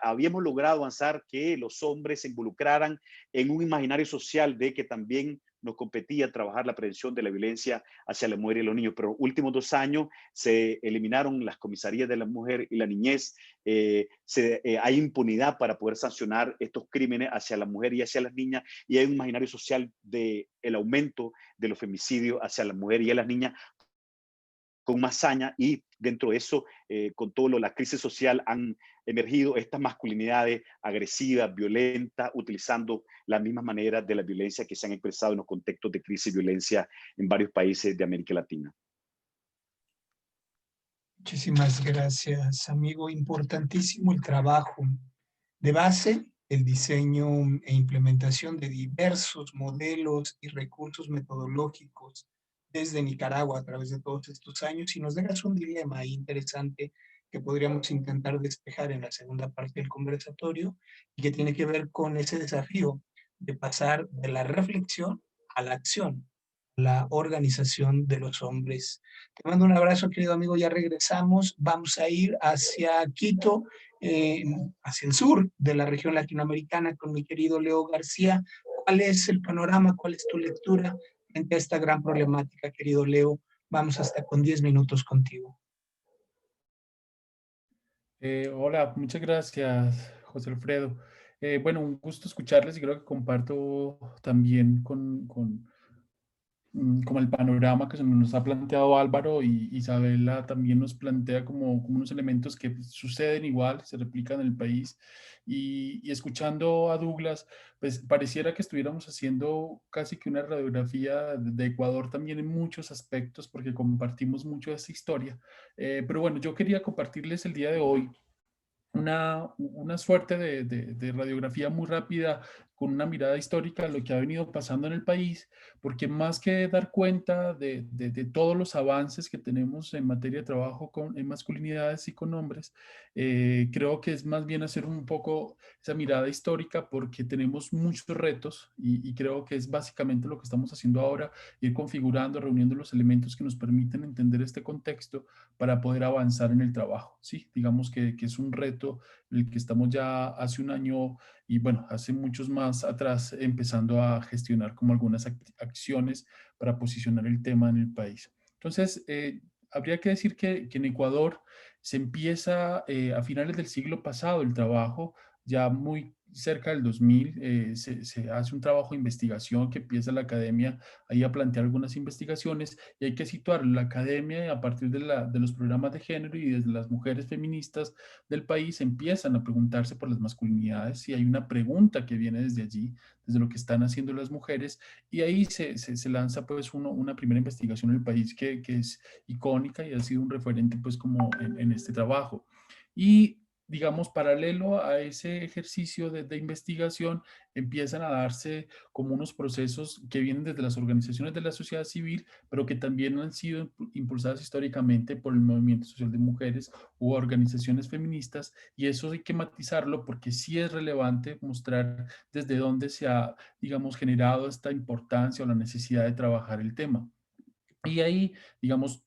habíamos logrado avanzar que los hombres se involucraran en un imaginario social de que también nos competía trabajar la prevención de la violencia hacia la mujer y los niños. Pero los últimos 2 años se eliminaron las comisarías de la mujer y la niñez. Hay impunidad para poder sancionar estos crímenes hacia la mujer y hacia las niñas, y hay un imaginario social del aumento de los femicidios hacia la mujer y a las niñas con más saña, y dentro de eso, con todo la crisis social, han emergido estas masculinidades agresivas, violentas, utilizando las mismas maneras de la violencia que se han expresado en los contextos de crisis y violencia en varios países de América Latina. Muchísimas gracias, amigo. Importantísimo el trabajo de base, el diseño e implementación de diversos modelos y recursos metodológicos desde Nicaragua a través de todos estos años, y nos dejas un dilema interesante que podríamos intentar despejar en la segunda parte del conversatorio, y que tiene que ver con ese desafío de pasar de la reflexión a la acción, la organización de los hombres. Te mando un abrazo, querido amigo, ya regresamos. Vamos a ir hacia Quito, hacia el sur de la región latinoamericana, con mi querido Leo García. ¿Cuál es el panorama? ¿Cuál es tu lectura frente a esta gran problemática, querido Leo? Vamos hasta con 10 minutos contigo. Hola, muchas gracias, José Alfredo. Bueno, un gusto escucharles, y creo que comparto también como el panorama que se nos ha planteado Álvaro, y Isabela también nos plantea como unos elementos que suceden igual, se replican en el país. Y escuchando a Douglas, pues pareciera que estuviéramos haciendo casi que una radiografía de Ecuador también en muchos aspectos, porque compartimos mucho de esta historia. Pero bueno, yo quería compartirles el día de hoy una suerte de radiografía muy rápida, con una mirada histórica a lo que ha venido pasando en el país, porque más que dar cuenta de todos los avances que tenemos en materia de trabajo en masculinidades y con hombres, creo que es más bien hacer un poco esa mirada histórica, porque tenemos muchos retos, y creo que es básicamente lo que estamos haciendo ahora: ir configurando, reuniendo los elementos que nos permiten entender este contexto para poder avanzar en el trabajo. Sí, digamos que es un reto el que estamos ya hace un año, y bueno, hace muchos más atrás, empezando a gestionar como algunas acciones para posicionar el tema en el país. Entonces, habría que decir que en Ecuador se empieza a finales del siglo pasado el trabajo, ya muy cerca del 2000, se hace un trabajo de investigación que empieza la academia ahí a plantear algunas investigaciones, y hay que situar la academia a partir de los programas de género, y desde las mujeres feministas del país empiezan a preguntarse por las masculinidades, y hay una pregunta que viene desde allí, desde lo que están haciendo las mujeres, y ahí se lanza pues una primera investigación en el país que es icónica y ha sido un referente pues como en este trabajo. Y digamos, paralelo a ese ejercicio de investigación, empiezan a darse como unos procesos que vienen desde las organizaciones de la sociedad civil, pero que también han sido impulsadas históricamente por el movimiento social de mujeres u organizaciones feministas, y eso hay que matizarlo, porque sí es relevante mostrar desde dónde se ha, digamos, generado esta importancia o la necesidad de trabajar el tema. Y ahí, digamos,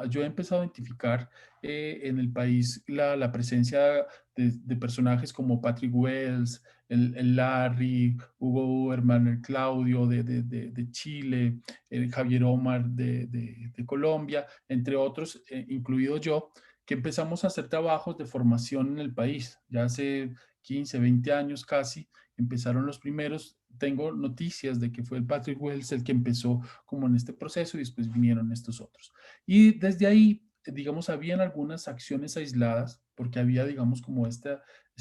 yo he empezado a identificar en el país la presencia de personajes como Patrick Wells, el Larry, Hugo Uberman, el Claudio de Chile, el Javier Omar de Colombia, entre otros, incluido yo, que empezamos a hacer trabajos de formación en el país. Ya hace 15, 20 años casi, empezaron los primeros. Tengo noticias de que fue el Patrick Wells el que empezó como en este proceso, y después vinieron estos otros. Y desde ahí, digamos, habían algunas acciones aisladas, porque había, digamos, como este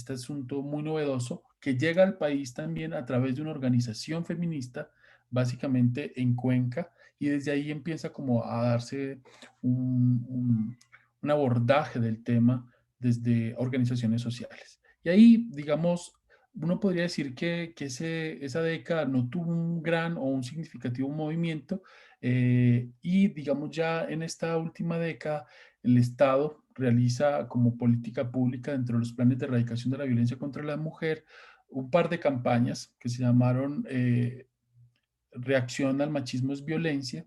asunto muy novedoso que llega al país también a través de una organización feminista, básicamente en Cuenca, y desde ahí empieza como a darse un abordaje del tema desde organizaciones sociales. Y ahí, digamos, uno podría decir que esa década no tuvo un gran o un significativo movimiento, y digamos ya en esta última década el Estado realiza como política pública dentro de los planes de erradicación de la violencia contra la mujer un par de campañas que se llamaron Reacción al machismo es violencia,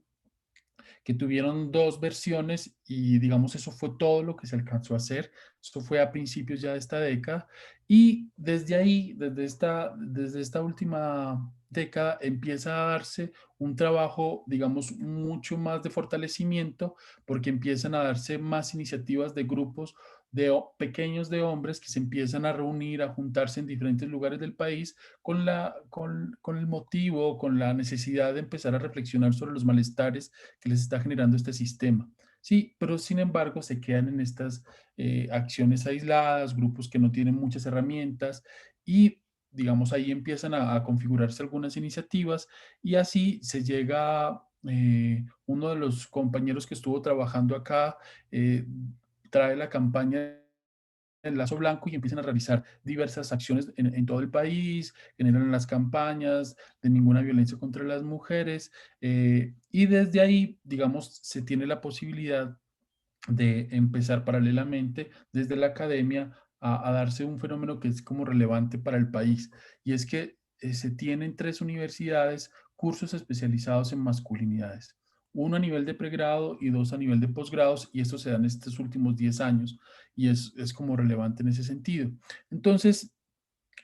que tuvieron dos versiones y digamos eso fue todo lo que se alcanzó a hacer. Esto fue a principios ya de esta década y desde ahí, desde esta última década empieza a darse un trabajo, digamos, mucho más de fortalecimiento porque empiezan a darse más iniciativas de grupos pequeños de hombres que se empiezan a reunir, a juntarse en diferentes lugares del país con el motivo, con la necesidad de empezar a reflexionar sobre los malestares que les está generando este sistema. Sí, pero sin embargo se quedan en estas acciones aisladas, grupos que no tienen muchas herramientas y digamos ahí empiezan a configurarse algunas iniciativas y así se llega, uno de los compañeros que estuvo trabajando acá trae la campaña el lazo blanco y empiezan a realizar diversas acciones en todo el país, generan las campañas de ninguna violencia contra las mujeres y desde ahí, digamos, se tiene la posibilidad de empezar paralelamente desde la academia a darse un fenómeno que es como relevante para el país y es que se tienen 3 universidades cursos especializados en masculinidades. Uno a nivel de pregrado y 2 a nivel de posgrados, y esto se da en estos últimos 10 años y es como relevante en ese sentido. Entonces,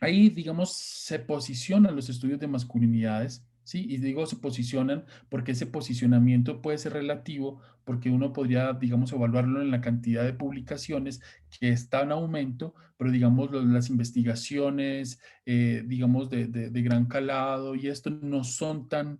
ahí, digamos, se posicionan los estudios de masculinidades, ¿sí? Y digo se posicionan porque ese posicionamiento puede ser relativo, porque uno podría, digamos, evaluarlo en la cantidad de publicaciones que está en aumento, pero digamos, las investigaciones, digamos, de gran calado y esto no son tan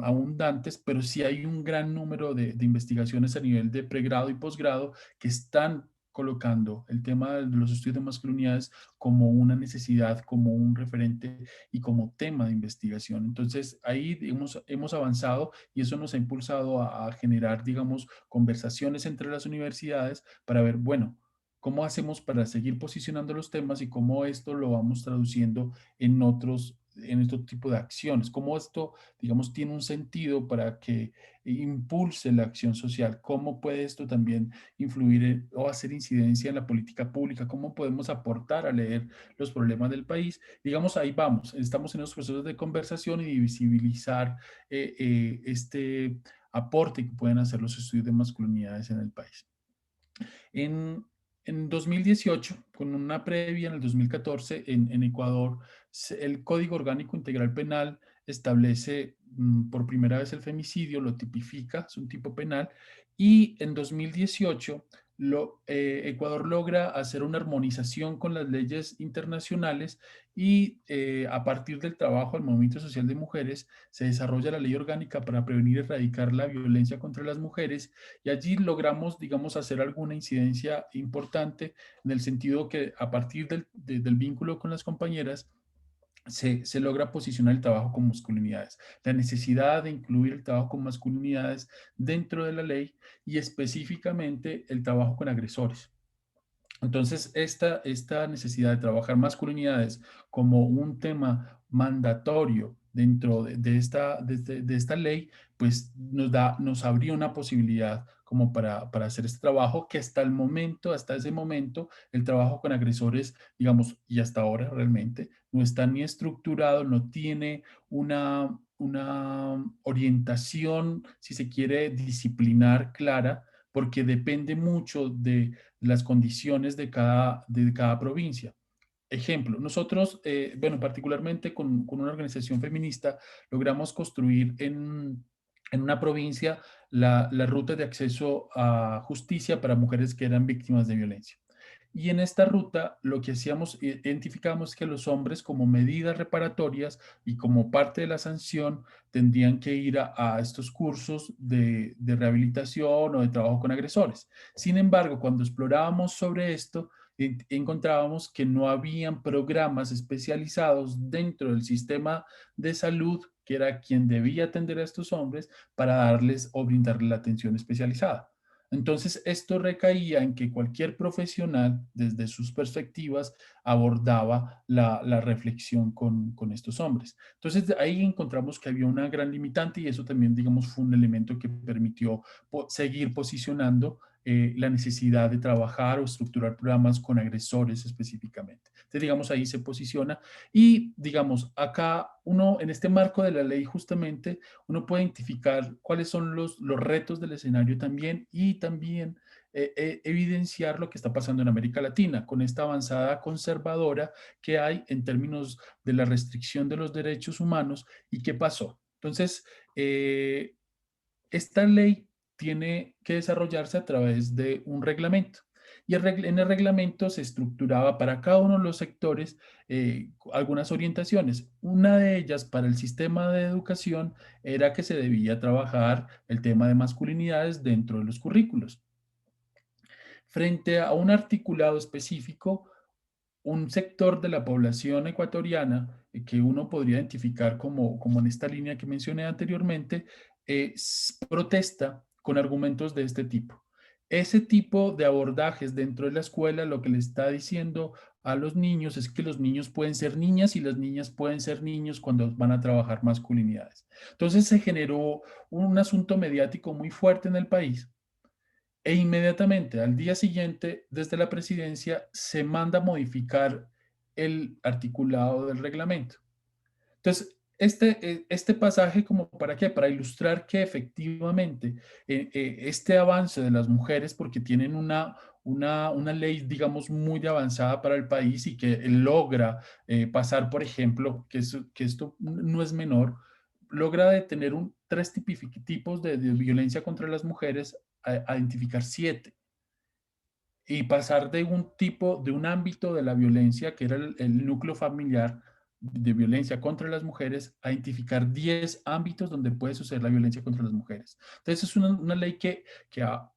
abundantes, pero sí hay un gran número de investigaciones a nivel de pregrado y posgrado que están colocando el tema de los estudios de masculinidades como una necesidad, como un referente y como tema de investigación. Entonces, ahí hemos avanzado y eso nos ha impulsado a generar, digamos, conversaciones entre las universidades para ver, bueno, ¿cómo hacemos para seguir posicionando los temas y cómo esto lo vamos traduciendo en otro tipo de acciones? ¿Cómo esto, digamos, tiene un sentido para que impulse la acción social? ¿Cómo puede esto también influir o hacer incidencia en la política pública? ¿Cómo podemos aportar a leer los problemas del país? Digamos, ahí vamos. Estamos en los procesos de conversación y de visibilizar este aporte que pueden hacer los estudios de masculinidades en el país. En, en 2018, con una previa en el 2014, en Ecuador, el Código Orgánico Integral Penal establece por primera vez el femicidio, lo tipifica, es un tipo penal, y en 2018 Ecuador logra hacer una armonización con las leyes internacionales y a partir del trabajo del Movimiento Social de Mujeres se desarrolla la ley orgánica para prevenir y erradicar la violencia contra las mujeres y allí logramos, digamos, hacer alguna incidencia importante en el sentido que a partir del vínculo con las compañeras se logra posicionar el trabajo con masculinidades, la necesidad de incluir el trabajo con masculinidades dentro de la ley y específicamente el trabajo con agresores. Entonces, esta necesidad de trabajar masculinidades como un tema mandatorio dentro de esta ley, pues nos abría una posibilidad como para hacer este trabajo que hasta ese momento, el trabajo con agresores, digamos, y hasta ahora realmente, no está ni estructurado, no tiene una orientación, si se quiere, disciplinar clara, porque depende mucho de las condiciones de cada provincia. Ejemplo, nosotros, bueno, particularmente con una organización feminista, logramos construir en una provincia la ruta de acceso a justicia para mujeres que eran víctimas de violencia. Y en esta ruta lo que hacíamos, identificamos que los hombres como medidas reparatorias y como parte de la sanción tendrían que ir a estos cursos de rehabilitación o de trabajo con agresores. Sin embargo, cuando explorábamos sobre esto, encontrábamos que no habían programas especializados dentro del sistema de salud, que era quien debía atender a estos hombres, para darles o brindarles la atención especializada. Entonces, esto recaía en que cualquier profesional, desde sus perspectivas, abordaba la reflexión con estos hombres. Entonces, ahí encontramos que había una gran limitante y eso también, digamos, fue un elemento que permitió seguir posicionando la necesidad de trabajar o estructurar programas con agresores específicamente. Entonces, digamos, ahí se posiciona y, digamos, acá uno, en este marco de la ley justamente, uno puede identificar cuáles son los retos del escenario también y también evidenciar lo que está pasando en América Latina con esta avanzada conservadora que hay en términos de la restricción de los derechos humanos y qué pasó. Entonces, esta ley tiene que desarrollarse a través de un reglamento. Y en el reglamento se estructuraba para cada uno de los sectores algunas orientaciones. Una de ellas para el sistema de educación era que se debía trabajar el tema de masculinidades dentro de los currículos. Frente a un articulado específico, un sector de la población ecuatoriana que uno podría identificar como en esta línea que mencioné anteriormente, protesta con argumentos de este tipo. Ese tipo de abordajes dentro de la escuela lo que le está diciendo a los niños es que los niños pueden ser niñas y las niñas pueden ser niños cuando van a trabajar masculinidades. Entonces se generó un asunto mediático muy fuerte en el país. E inmediatamente al día siguiente, desde la presidencia, se manda a modificar el articulado del reglamento. Entonces, este pasaje, ¿como para qué? Para ilustrar que efectivamente este avance de las mujeres, porque tienen una ley, digamos, muy avanzada para el país y que logra pasar, por ejemplo, que esto no es menor, logra detener tres tipos de violencia contra las mujeres a identificar 7 y pasar de un ámbito de la violencia que era el núcleo familiar de violencia contra las mujeres a identificar 10 ámbitos donde puede suceder la violencia contra las mujeres. Entonces es una ley que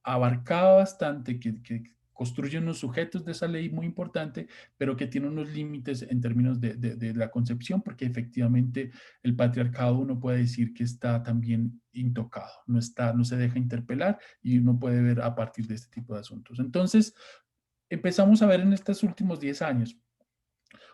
abarcaba bastante, que construye unos sujetos de esa ley muy importante, pero que tiene unos límites en términos de la concepción, porque efectivamente el patriarcado uno puede decir que está también intocado, no se deja interpelar y uno puede ver a partir de este tipo de asuntos. Entonces, empezamos a ver en estos últimos 10 años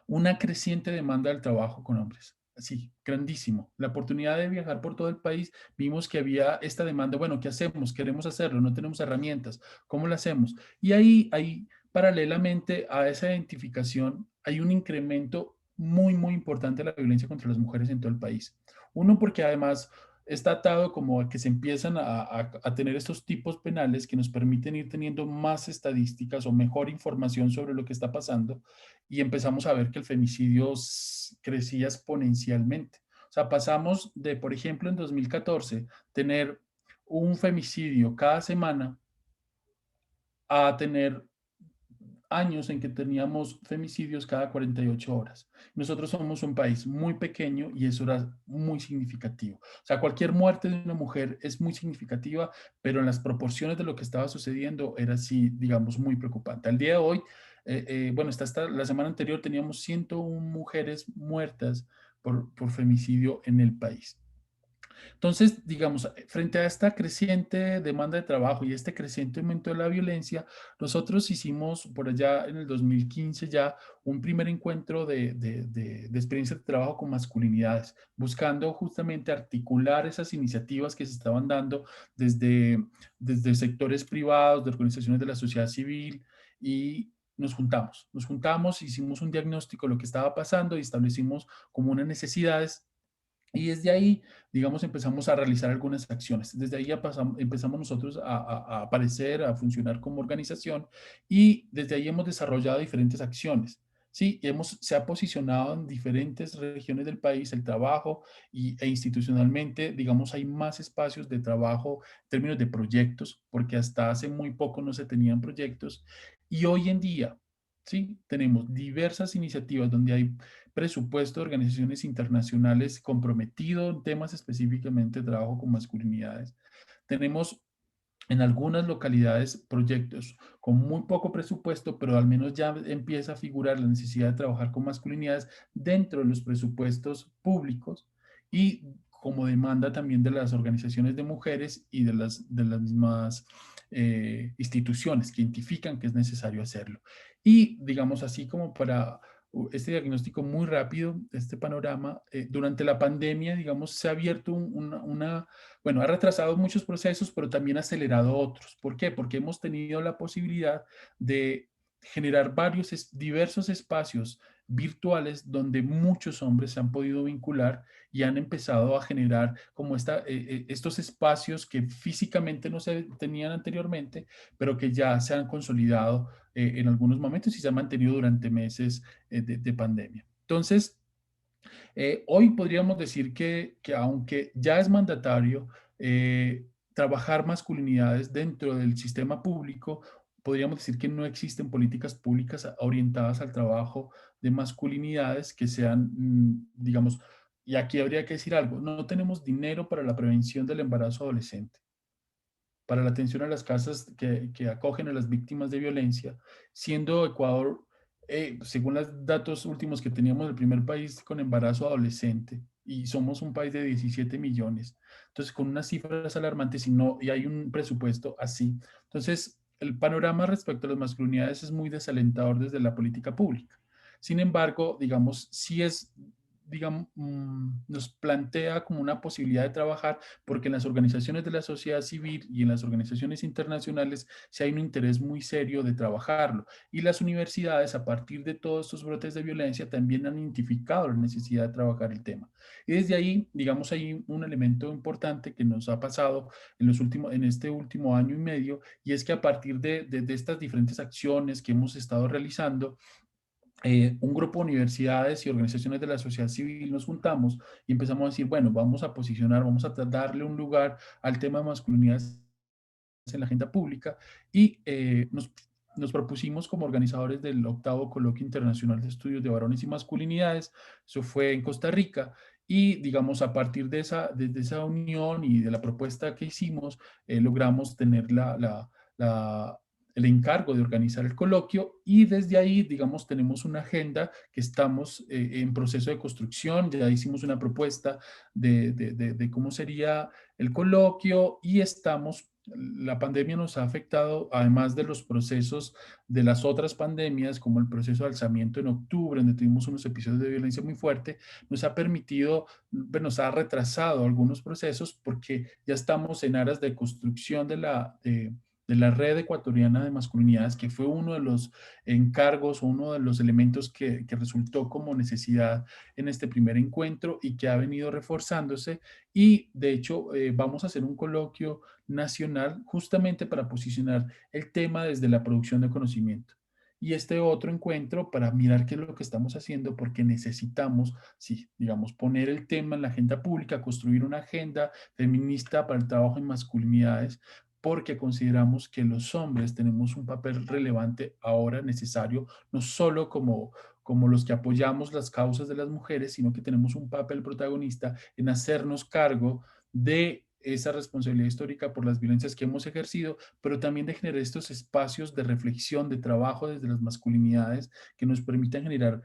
una creciente demanda del trabajo con hombres. Así, grandísimo. La oportunidad de viajar por todo el país, vimos que había esta demanda. Bueno, ¿qué hacemos? Queremos hacerlo, no tenemos herramientas. ¿Cómo lo hacemos? Y ahí paralelamente a esa identificación, hay un incremento muy importante de la violencia contra las mujeres en todo el país. Uno, porque además está atado como a que se empiezan a tener estos tipos penales que nos permiten ir teniendo más estadísticas o mejor información sobre lo que está pasando y empezamos a ver que el femicidio crecía exponencialmente. O sea, pasamos de, por ejemplo, en 2014, tener un femicidio cada semana a tener años en que teníamos femicidios cada 48 horas. Nosotros somos un país muy pequeño y eso era muy significativo. O sea, cualquier muerte de una mujer es muy significativa, pero en las proporciones de lo que estaba sucediendo era así, digamos, muy preocupante. Al día de hoy, bueno, hasta la semana anterior teníamos 101 mujeres muertas por femicidio en el país. Entonces, digamos, frente a esta creciente demanda de trabajo y este creciente aumento de la violencia, nosotros hicimos por allá en el 2015 ya un primer encuentro de experiencia de trabajo con masculinidades, buscando justamente articular esas iniciativas que se estaban dando desde sectores privados, de organizaciones de la sociedad civil y nos juntamos, hicimos un diagnóstico de lo que estaba pasando y establecimos como unas necesidades. Y desde ahí, digamos, empezamos a realizar algunas acciones. Desde ahí empezamos nosotros a aparecer, a funcionar como organización y desde ahí hemos desarrollado diferentes acciones. Sí, se ha posicionado en diferentes regiones del país el trabajo e institucionalmente, digamos, hay más espacios de trabajo en términos de proyectos, porque hasta hace muy poco no se tenían proyectos. Y hoy en día, sí, tenemos diversas iniciativas donde hay presupuesto de organizaciones internacionales comprometido en temas específicamente de trabajo con masculinidades. Tenemos en algunas localidades proyectos con muy poco presupuesto, pero al menos ya empieza a figurar la necesidad de trabajar con masculinidades dentro de los presupuestos públicos y como demanda también de las organizaciones de mujeres y de las mismas instituciones que identifican que es necesario hacerlo. Y digamos así como para este diagnóstico muy rápido, este panorama. Durante la pandemia, digamos, se ha abierto bueno, ha retrasado muchos procesos, pero también ha acelerado otros. ¿Por qué? Porque hemos tenido la posibilidad de generar diversos espacios virtuales donde muchos hombres se han podido vincular y han empezado a generar como estos espacios que físicamente no se tenían anteriormente, pero que ya se han consolidado en algunos momentos y se han mantenido durante meses de pandemia. Entonces, hoy podríamos decir que aunque ya es mandatario trabajar masculinidades dentro del sistema público, podríamos decir que no existen políticas públicas orientadas al trabajo de masculinidades que sean, digamos, y aquí habría que decir algo, no tenemos dinero para la prevención del embarazo adolescente, para la atención a las casas que acogen a las víctimas de violencia, siendo Ecuador, según los datos últimos que teníamos, el primer país con embarazo adolescente, y somos un país de 17 millones. Entonces, con unas cifras alarmantes y hay un presupuesto así. Entonces, el panorama respecto a las masculinidades es muy desalentador desde la política pública. Sin embargo, digamos, nos plantea como una posibilidad de trabajar porque en las organizaciones de la sociedad civil y en las organizaciones internacionales sí hay un interés muy serio de trabajarlo. Y las universidades, a partir de todos estos brotes de violencia, también han identificado la necesidad de trabajar el tema. Y desde ahí, digamos, hay un elemento importante que nos ha pasado en este último año y medio, y es que a partir de estas diferentes acciones que hemos estado realizando, un grupo de universidades y organizaciones de la sociedad civil nos juntamos y empezamos a decir, bueno, vamos a posicionar, vamos a darle un lugar al tema de masculinidades en la agenda pública y nos propusimos como organizadores del 8º Coloquio Internacional de Estudios de Varones y Masculinidades. Eso fue en Costa Rica. Y digamos, a partir de esa unión y de la propuesta que hicimos, logramos tener el encargo de organizar el coloquio y desde ahí, digamos, tenemos una agenda que estamos en proceso de construcción. Ya hicimos una propuesta de cómo sería el coloquio y la pandemia nos ha afectado, además de los procesos de las otras pandemias, como el proceso de alzamiento en octubre, donde tuvimos unos episodios de violencia muy fuerte, nos ha retrasado algunos procesos porque ya estamos en aras de construcción de la red ecuatoriana de masculinidades, que fue uno de los encargos, uno de los elementos que resultó como necesidad en este primer encuentro y que ha venido reforzándose. Y de hecho vamos a hacer un coloquio nacional justamente para posicionar el tema desde la producción de conocimiento. Y este otro encuentro para mirar qué es lo que estamos haciendo, porque necesitamos, sí, digamos, poner el tema en la agenda pública, construir una agenda feminista para el trabajo en masculinidades, porque consideramos que los hombres tenemos un papel relevante ahora necesario, no solo como los que apoyamos las causas de las mujeres, sino que tenemos un papel protagonista en hacernos cargo de esa responsabilidad histórica por las violencias que hemos ejercido, pero también de generar estos espacios de reflexión, de trabajo desde las masculinidades que nos permitan generar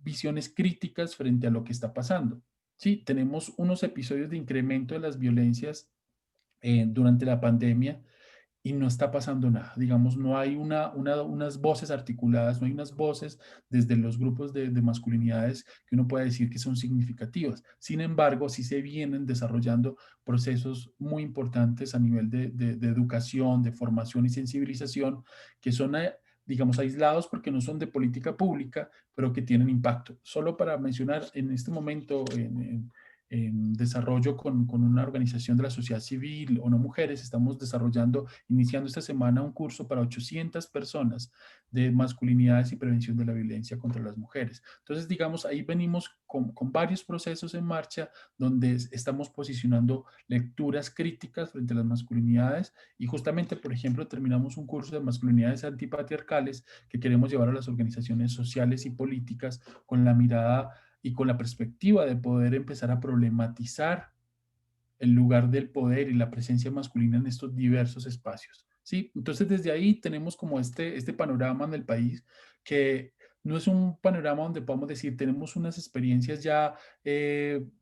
visiones críticas frente a lo que está pasando. Sí, tenemos unos episodios de incremento de las violencias durante la pandemia y no está pasando nada. Digamos, no hay unas voces articuladas, no hay unas voces desde los grupos de masculinidades que uno pueda decir que son significativas. Sin embargo, sí se vienen desarrollando procesos muy importantes a nivel de educación, de formación y sensibilización, que son, digamos, aislados porque no son de política pública, pero que tienen impacto. Solo para mencionar, en este momento, en desarrollo con una organización de la sociedad civil, ONU Mujeres, estamos iniciando esta semana un curso para 800 personas de masculinidades y prevención de la violencia contra las mujeres. Entonces, digamos, ahí venimos con varios procesos en marcha donde estamos posicionando lecturas críticas frente a las masculinidades y justamente, por ejemplo, terminamos un curso de masculinidades antipatriarcales que queremos llevar a las organizaciones sociales y políticas con la mirada y con la perspectiva de poder empezar a problematizar el lugar del poder y la presencia masculina en estos diversos espacios. ¿Sí? Entonces, desde ahí tenemos como este panorama en el país que no es un panorama donde podamos decir tenemos unas experiencias ya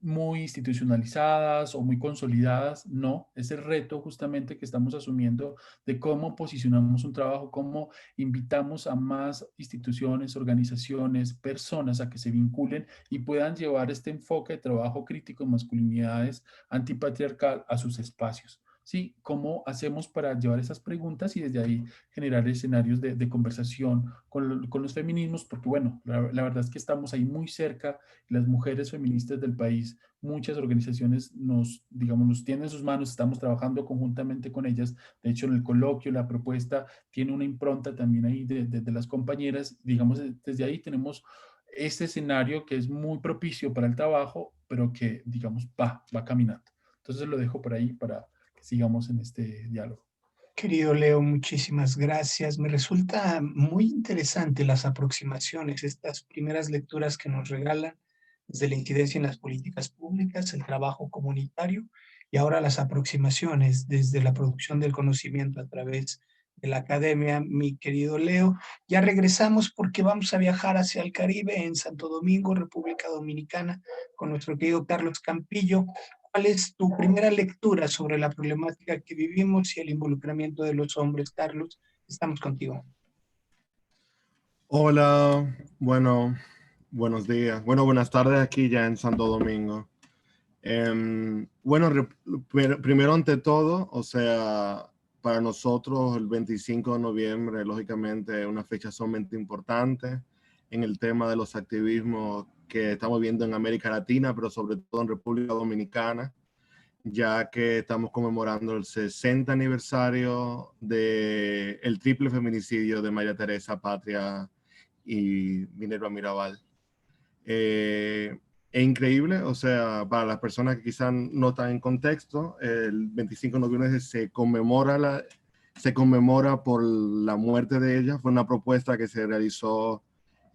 muy institucionalizadas o muy consolidadas. No, es el reto justamente que estamos asumiendo de cómo posicionamos un trabajo, cómo invitamos a más instituciones, organizaciones, personas a que se vinculen y puedan llevar este enfoque de trabajo crítico en masculinidades antipatriarcal a sus espacios. ¿Sí? ¿Cómo hacemos para llevar esas preguntas y desde ahí generar escenarios de conversación con los feminismos? Porque bueno, la verdad es que estamos ahí muy cerca, las mujeres feministas del país, muchas organizaciones digamos, nos tienen en sus manos, estamos trabajando conjuntamente con ellas. De hecho, en el coloquio, la propuesta tiene una impronta también ahí de las compañeras. Digamos, desde ahí tenemos este escenario que es muy propicio para el trabajo, pero que, digamos, va caminando. Entonces lo dejo por ahí para que sigamos en este diálogo. Querido Leo, muchísimas gracias. Me resulta muy interesante las aproximaciones, estas primeras lecturas que nos regalan desde la incidencia en las políticas públicas, el trabajo comunitario y ahora las aproximaciones desde la producción del conocimiento a través de la academia. Mi querido Leo, ya regresamos porque vamos a viajar hacia el Caribe en Santo Domingo, República Dominicana, con nuestro querido Carlos Campillo. ¿Cuál es tu primera lectura sobre la problemática que vivimos y el involucramiento de los hombres, Carlos? Estamos contigo. Hola, bueno, buenos días. Bueno, buenas tardes aquí ya en Santo Domingo. Bueno, primero ante todo, o sea, para nosotros el 25 de noviembre, lógicamente, es una fecha sumamente importante en el tema de los activismos que estamos viendo en América Latina, pero sobre todo en República Dominicana, ya que estamos conmemorando el 60 aniversario del triple feminicidio de María Teresa Patria y Minerva Mirabal. Es increíble, o sea, para las personas que quizás no están en contexto, el 25 de noviembre se conmemora por la muerte de ella. Fue una propuesta que se realizó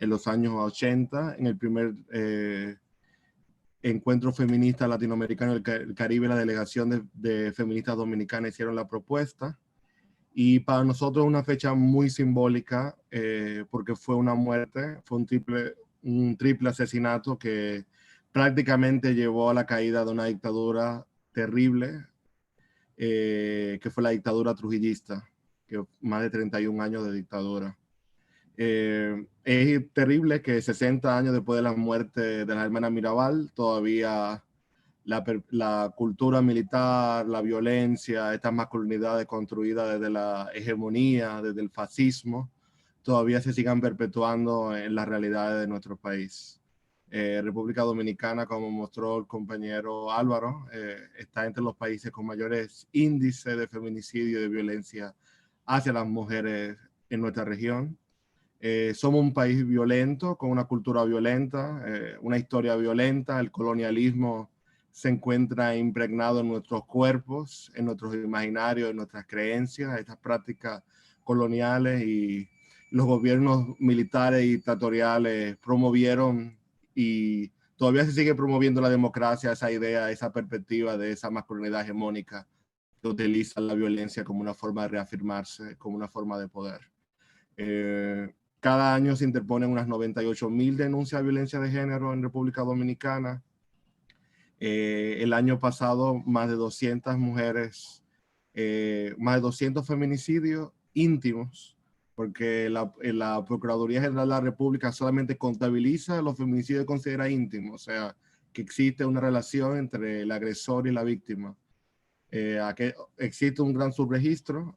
en los años 80, en el primer encuentro feminista latinoamericano del Caribe. La delegación de feministas dominicanas hicieron la propuesta. Y para nosotros es una fecha muy simbólica porque fue una muerte, fue un triple asesinato que prácticamente llevó a la caída de una dictadura terrible, que fue la dictadura trujillista, que más de 31 años de dictadura. Es terrible que 60 años después de la muerte de la hermana Mirabal, todavía la cultura militar, la violencia, estas masculinidades construidas desde la hegemonía, desde el fascismo, todavía se sigan perpetuando en las realidades de nuestro país. República Dominicana, como mostró el compañero Álvaro, está entre los países con mayores índices de feminicidio y de violencia hacia las mujeres en nuestra región. Somos un país violento, con una cultura violenta, una historia violenta. El colonialismo se encuentra impregnado en nuestros cuerpos, en nuestros imaginarios, en nuestras creencias, estas prácticas coloniales, y los gobiernos militares y dictatoriales promovieron y todavía se sigue promoviendo la democracia, esa idea, esa perspectiva de esa masculinidad hegemónica que utiliza la violencia como una forma de reafirmarse, como una forma de poder. Cada año se interponen unas 98,000 denuncias de violencia de género en República Dominicana. El año pasado, más de 200 mujeres, más de 200 feminicidios íntimos, porque la Procuraduría General de la República solamente contabiliza los feminicidios que considera íntimos, o sea, que existe una relación entre el agresor y la víctima. Existe un gran subregistro,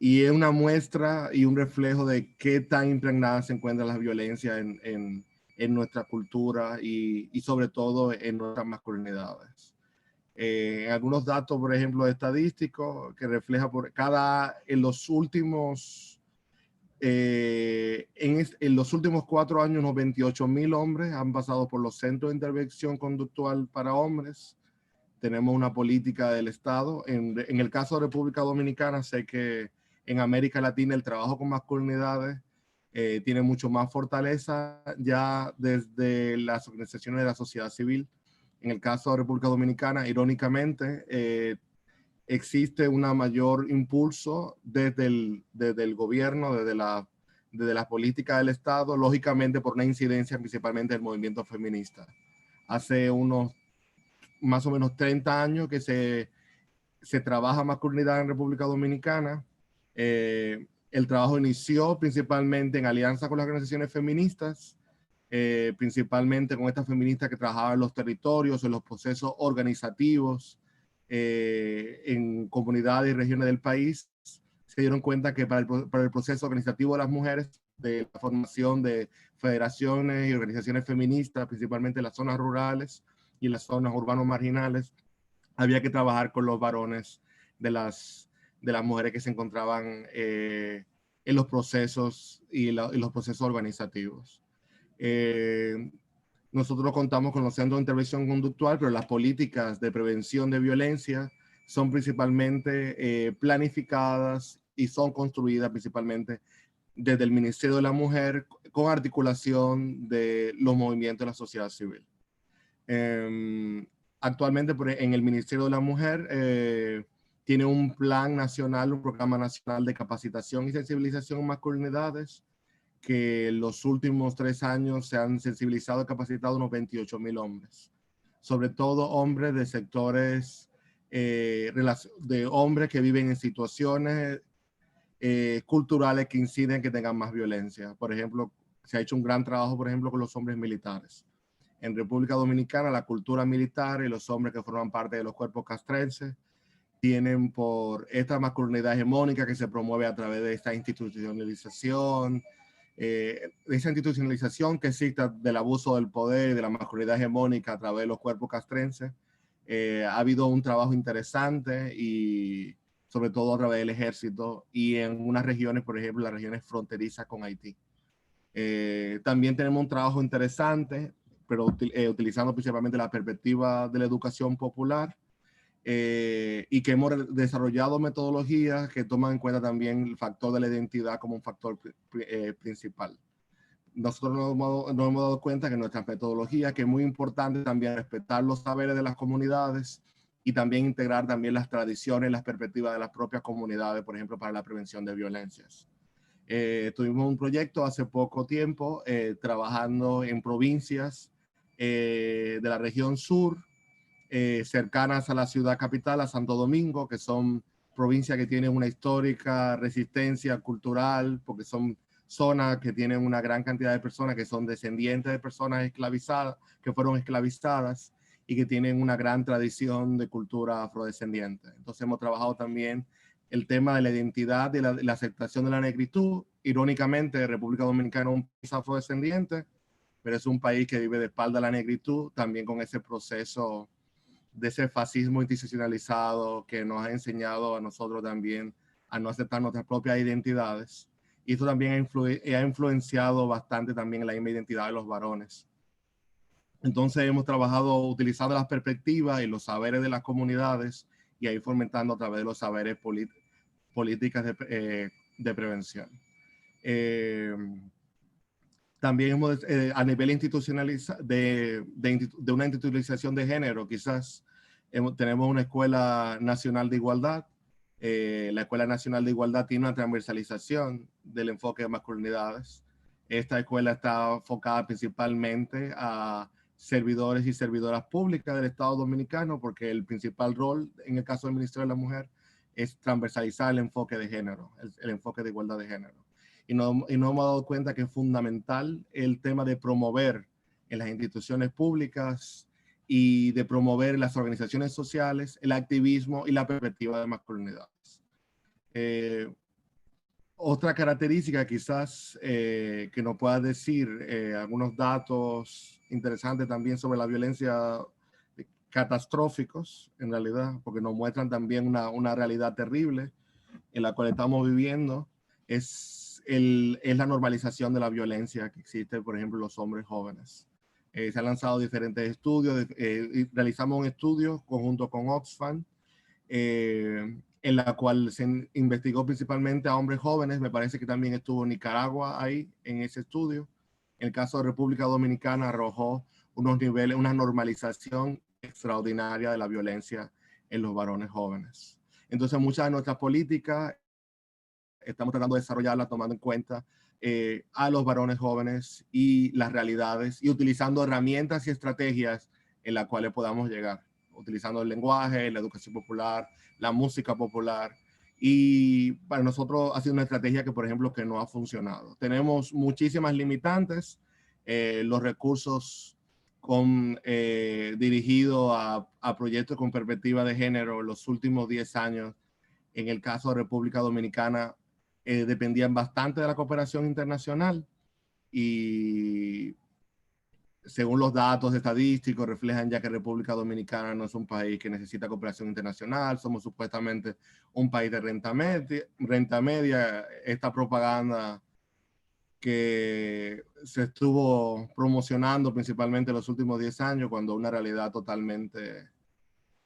y es una muestra y un reflejo de qué tan impregnadas se encuentran las violencias en nuestra cultura y sobre todo en nuestras masculinidades. Algunos datos, por ejemplo, estadísticos que refleja en los últimos 4 años, unos 28,000 hombres han pasado por los centros de intervención conductual para hombres. Tenemos una política del Estado. En el caso de República Dominicana, sé que en América Latina el trabajo con masculinidades tiene mucho más fortaleza ya desde las organizaciones de la sociedad civil. En el caso de República Dominicana, irónicamente, existe un mayor impulso desde el gobierno, desde la desde las políticas del Estado, lógicamente por una incidencia principalmente del movimiento feminista. Hace unos más o menos 30 años que se trabaja masculinidad en República Dominicana. El trabajo inició principalmente en alianza con las organizaciones feministas, principalmente con estas feministas que trabajaban en los territorios, en los procesos organizativos, en comunidades y regiones del país. Se dieron cuenta que para el proceso organizativo de las mujeres, de la formación de federaciones y organizaciones feministas, principalmente en las zonas rurales y en las zonas urbanos marginales, había que trabajar con los varones de las mujeres que se encontraban en los procesos y los procesos organizativos. Nosotros contamos con los centros de intervención conductual, pero las políticas de prevención de violencia son principalmente planificadas y son construidas principalmente desde el Ministerio de la Mujer con articulación de los movimientos de la sociedad civil. Actualmente en el Ministerio de la Mujer tiene un plan nacional, un programa nacional de capacitación y sensibilización en masculinidades, que los últimos 3 años se han sensibilizado y capacitado unos 28,000 hombres, sobre todo hombres de sectores, de hombres que viven en situaciones culturales que inciden que tengan más violencia. Por ejemplo, se ha hecho un gran trabajo, por ejemplo, con los hombres militares. En República Dominicana, la cultura militar y los hombres que forman parte de los cuerpos castrenses tienen por esta masculinidad hegemónica que se promueve a través de esta institucionalización, que existe del abuso del poder y de la masculinidad hegemónica a través de los cuerpos castrenses. Ha habido un trabajo interesante y sobre todo a través del ejército y en unas regiones, por ejemplo, las regiones fronterizas con Haití. También tenemos un trabajo interesante, pero utilizando principalmente la perspectiva de la educación popular, y que hemos desarrollado metodologías que toman en cuenta también el factor de la identidad como un factor principal. Nosotros nos hemos dado cuenta que nuestras metodologías, que es muy importante también respetar los saberes de las comunidades y también integrar también las tradiciones, las perspectivas de las propias comunidades, por ejemplo, para la prevención de violencias. Tuvimos un proyecto hace poco tiempo trabajando en provincias de la región sur, cercanas a la ciudad capital, a Santo Domingo, que son provincias que tienen una histórica resistencia cultural, porque son zonas que tienen una gran cantidad de personas que son descendientes de personas esclavizadas, que fueron esclavizadas y que tienen una gran tradición de cultura afrodescendiente. Entonces hemos trabajado también el tema de la identidad y la aceptación de la negritud. Irónicamente, República Dominicana es un país afrodescendiente, pero es un país que vive de espalda a la negritud, también con ese proceso de ese fascismo institucionalizado que nos ha enseñado a nosotros también a no aceptar nuestras propias identidades. Y esto también ha influenciado bastante también en la misma identidad de los varones. Entonces hemos trabajado utilizando las perspectivas y los saberes de las comunidades y ahí fomentando a través de los saberes políticas de prevención. También hemos, a nivel de una institucionalización de género, quizás tenemos una Escuela Nacional de Igualdad. La Escuela Nacional de Igualdad tiene una transversalización del enfoque de masculinidades. Esta escuela está enfocada principalmente a servidores y servidoras públicas del Estado Dominicano, porque el principal rol en el caso del Ministerio de la Mujer es transversalizar el enfoque de género, el enfoque de igualdad de género. Y nos hemos dado cuenta que es fundamental el tema de promover en las instituciones públicas y de promover las organizaciones sociales, el activismo y la perspectiva de masculinidades. Otra característica quizás que nos pueda decir algunos datos interesantes también sobre la violencia catastróficos, en realidad, porque nos muestran también una realidad terrible en la cual estamos viviendo, es la normalización de la violencia que existe, por ejemplo, en los hombres jóvenes. Se han lanzado diferentes estudios, realizamos un estudio conjunto con Oxfam, en la cual se investigó principalmente a hombres jóvenes. Me parece que también estuvo Nicaragua ahí en ese estudio. En el caso de República Dominicana arrojó unos niveles, una normalización extraordinaria de la violencia en los varones jóvenes. Entonces muchas de nuestras políticas estamos tratando de desarrollarla tomando en cuenta a los varones jóvenes y las realidades y utilizando herramientas y estrategias en las cuales podamos llegar, utilizando el lenguaje, la educación popular, la música popular. Y para nosotros ha sido una estrategia que, por ejemplo, que no ha funcionado. Tenemos muchísimas limitantes, los recursos dirigidos a proyectos con perspectiva de género los últimos 10 años, en el caso de República Dominicana, dependían bastante de la cooperación internacional y según los datos estadísticos reflejan ya que República Dominicana no es un país que necesita cooperación internacional, somos supuestamente un país de renta media. Esta propaganda que se estuvo promocionando principalmente en los últimos 10 años, cuando una realidad totalmente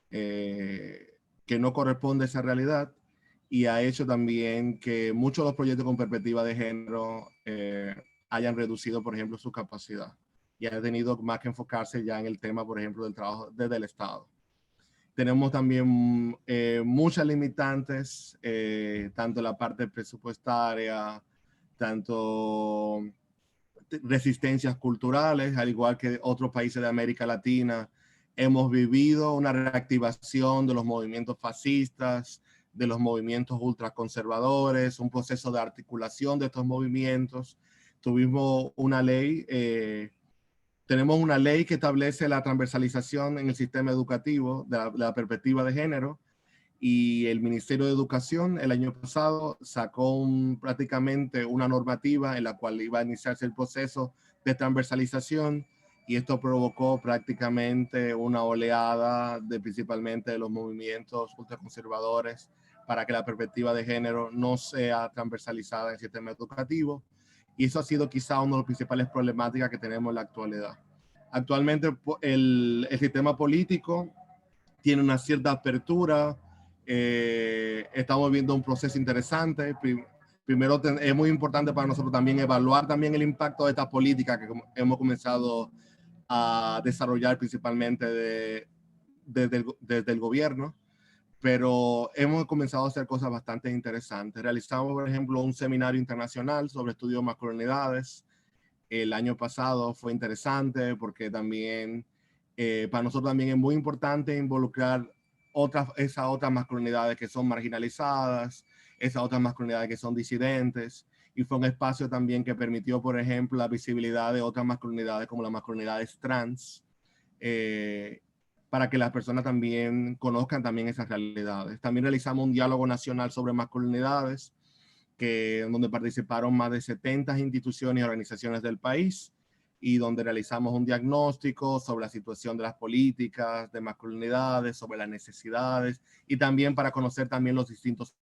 que no corresponde a esa realidad, y ha hecho también que muchos de los proyectos con perspectiva de género hayan reducido, por ejemplo, su capacidad y ha tenido más que enfocarse ya en el tema, por ejemplo, del trabajo desde el Estado. Tenemos también muchas limitantes, tanto en la parte presupuestaria, tanto resistencias culturales, al igual que otros países de América Latina. Hemos vivido una reactivación de los movimientos fascistas, de los movimientos ultraconservadores, un proceso de articulación de estos movimientos. Tuvimos una ley, tenemos una ley que establece la transversalización en el sistema educativo de la perspectiva de género, y el Ministerio de Educación el año pasado sacó prácticamente una normativa en la cual iba a iniciarse el proceso de transversalización, y esto provocó prácticamente una oleada principalmente de los movimientos ultraconservadores para que la perspectiva de género no sea transversalizada en el sistema educativo, y eso ha sido quizá una de las principales problemáticas que tenemos en la actualidad. Actualmente el sistema político tiene una cierta apertura. Estamos viendo un proceso interesante. Primero es muy importante para nosotros también evaluar también el impacto de esta política que hemos comenzado a desarrollar principalmente desde el gobierno, pero hemos comenzado a hacer cosas bastante interesantes. Realizamos, por ejemplo, un seminario internacional sobre estudios de masculinidades. El año pasado fue interesante porque también para nosotros también es muy importante involucrar esas otras masculinidades que son marginalizadas, esas otras masculinidades que son disidentes, y fue un espacio también que permitió, por ejemplo, la visibilidad de otras masculinidades como las masculinidades trans, para que las personas también conozcan también esas realidades. También realizamos un diálogo nacional sobre masculinidades, donde participaron más de 70 instituciones y organizaciones del país, y donde realizamos un diagnóstico sobre la situación de las políticas de masculinidades, sobre las necesidades, y también para conocer también los distintos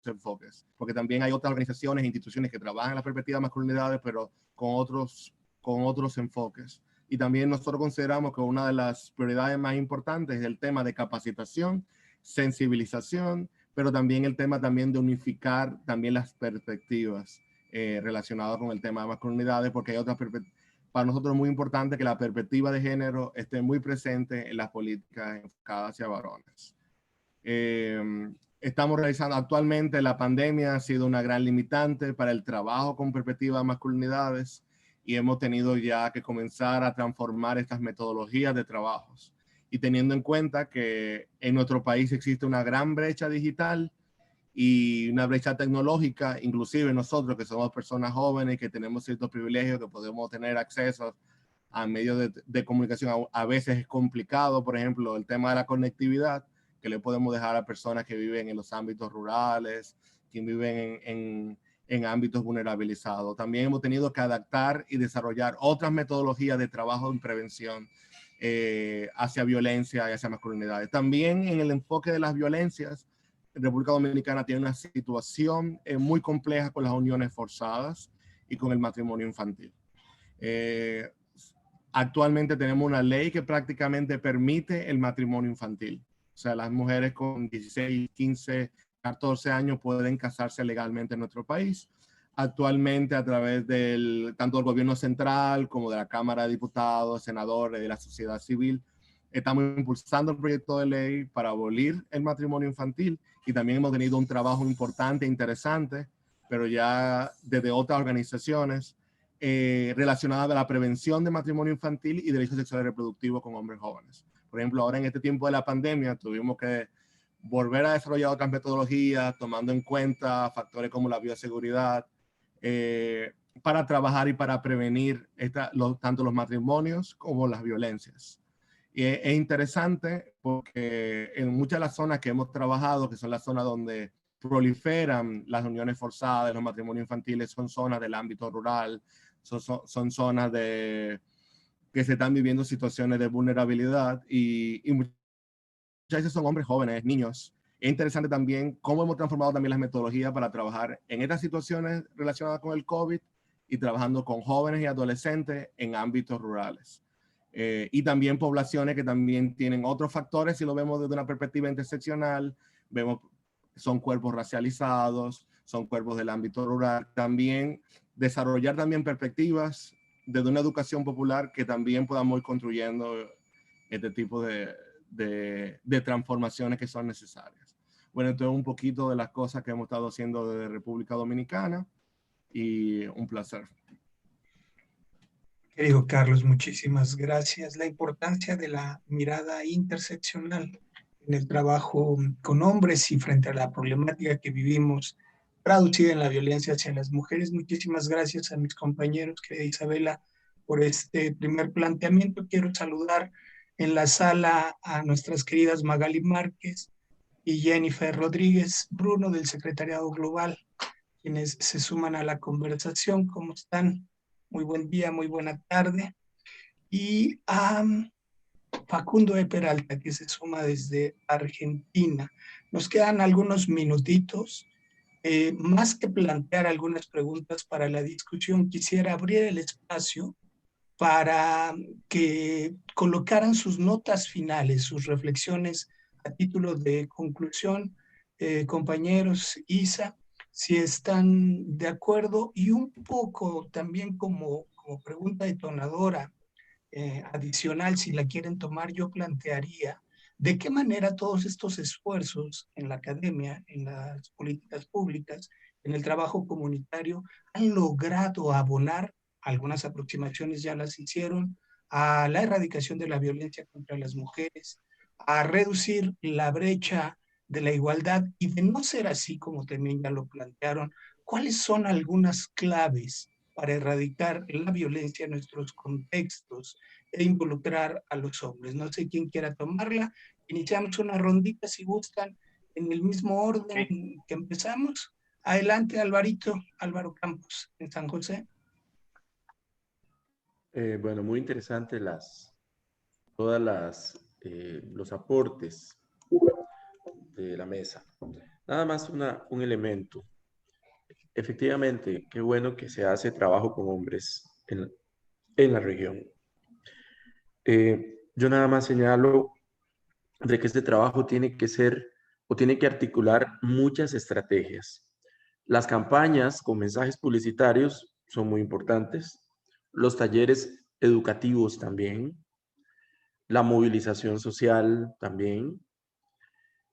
enfoques, porque también hay otras organizaciones e instituciones que trabajan en la perspectiva de masculinidades, pero con otros enfoques. Y también nosotros consideramos que una de las prioridades más importantes es el tema de capacitación, sensibilización, pero también el tema también de unificar también las perspectivas relacionadas con el tema de masculinidades, porque hay otras perspectivas. Para nosotros es muy importante que la perspectiva de género esté muy presente en las políticas enfocadas hacia varones. Estamos realizando actualmente, la pandemia ha sido una gran limitante para el trabajo con perspectiva de masculinidades, y hemos tenido ya que comenzar a transformar estas metodologías de trabajos. Y teniendo en cuenta que en nuestro país existe una gran brecha digital y una brecha tecnológica, inclusive nosotros que somos personas jóvenes, que tenemos ciertos privilegios, que podemos tener acceso a medios de comunicación, a veces es complicado, por ejemplo, el tema de la conectividad, que le podemos dejar a personas que viven en los ámbitos rurales, que viven en ámbitos vulnerabilizados. También hemos tenido que adaptar y desarrollar otras metodologías de trabajo en prevención hacia violencia y hacia masculinidades. También en el enfoque de las violencias, República Dominicana tiene una situación muy compleja con las uniones forzadas y con el matrimonio infantil. Actualmente tenemos una ley que prácticamente permite el matrimonio infantil. O sea, las mujeres con 16, 15, 14 años pueden casarse legalmente en nuestro país. Actualmente, a través tanto del gobierno central como de la Cámara de Diputados, senadores, de la sociedad civil, estamos impulsando el proyecto de ley para abolir el matrimonio infantil y también hemos tenido un trabajo importante e interesante, pero ya desde otras organizaciones relacionadas a la prevención de matrimonio infantil y derechos sexuales reproductivos con hombres jóvenes. Por ejemplo, ahora en este tiempo de la pandemia tuvimos que volver a desarrollar otras metodologías, tomando en cuenta factores como la bioseguridad, para trabajar y para prevenir tanto los matrimonios como las violencias. Y es interesante porque en muchas de las zonas que hemos trabajado, que son las zonas donde proliferan las uniones forzadas, los matrimonios infantiles, son zonas del ámbito rural, son zonas que se están viviendo situaciones de vulnerabilidad y muchas veces son hombres jóvenes, niños. Es interesante también cómo hemos transformado también las metodologías para trabajar en estas situaciones relacionadas con el COVID y trabajando con jóvenes y adolescentes en ámbitos rurales. Y también poblaciones que también tienen otros factores, si lo vemos desde una perspectiva interseccional, vemos son cuerpos racializados, son cuerpos del ámbito rural. También desarrollar también perspectivas desde una educación popular que también podamos ir construyendo este tipo de transformaciones que son necesarias. Bueno, esto es un poquito de las cosas que hemos estado haciendo desde República Dominicana y un placer. Querido Carlos, muchísimas gracias. La importancia de la mirada interseccional en el trabajo con hombres y frente a la problemática que vivimos traducida en la violencia hacia las mujeres. Muchísimas gracias a mis compañeros, querida Isabela, por este primer planteamiento. Quiero saludar en la sala a nuestras queridas Magali Márquez y Jennifer Rodríguez Bruno del Secretariado Global, quienes se suman a la conversación. ¿Cómo están? Muy buen día, muy buena tarde. Y a Facundo E. Peralta, que se suma desde Argentina. Nos quedan algunos minutitos. Más que plantear algunas preguntas para la discusión, quisiera abrir el espacio para que colocaran sus notas finales, sus reflexiones a título de conclusión. Compañeros, Isa, si están de acuerdo, y un poco también como pregunta detonadora adicional, si la quieren tomar, yo plantearía de qué manera todos estos esfuerzos en la academia, en las políticas públicas, en el trabajo comunitario, han logrado abonar, algunas aproximaciones ya las hicieron, a la erradicación de la violencia contra las mujeres, a reducir la brecha de la igualdad, y de no ser así, como también ya lo plantearon, ¿cuáles son algunas claves para erradicar la violencia en nuestros contextos e involucrar a los hombres? No sé quién quiera tomarla. Iniciamos una rondita, si gustan, en el mismo orden que empezamos. Adelante, Álvaro Campos, en San José. Bueno, muy interesante todas los aportes de la mesa. Nada más un elemento. Efectivamente, qué bueno que se hace trabajo con hombres en la región. Yo nada más señalo de que este trabajo tiene que ser o tiene que articular muchas estrategias. Las campañas con mensajes publicitarios son muy importantes, los talleres educativos también, la movilización social también,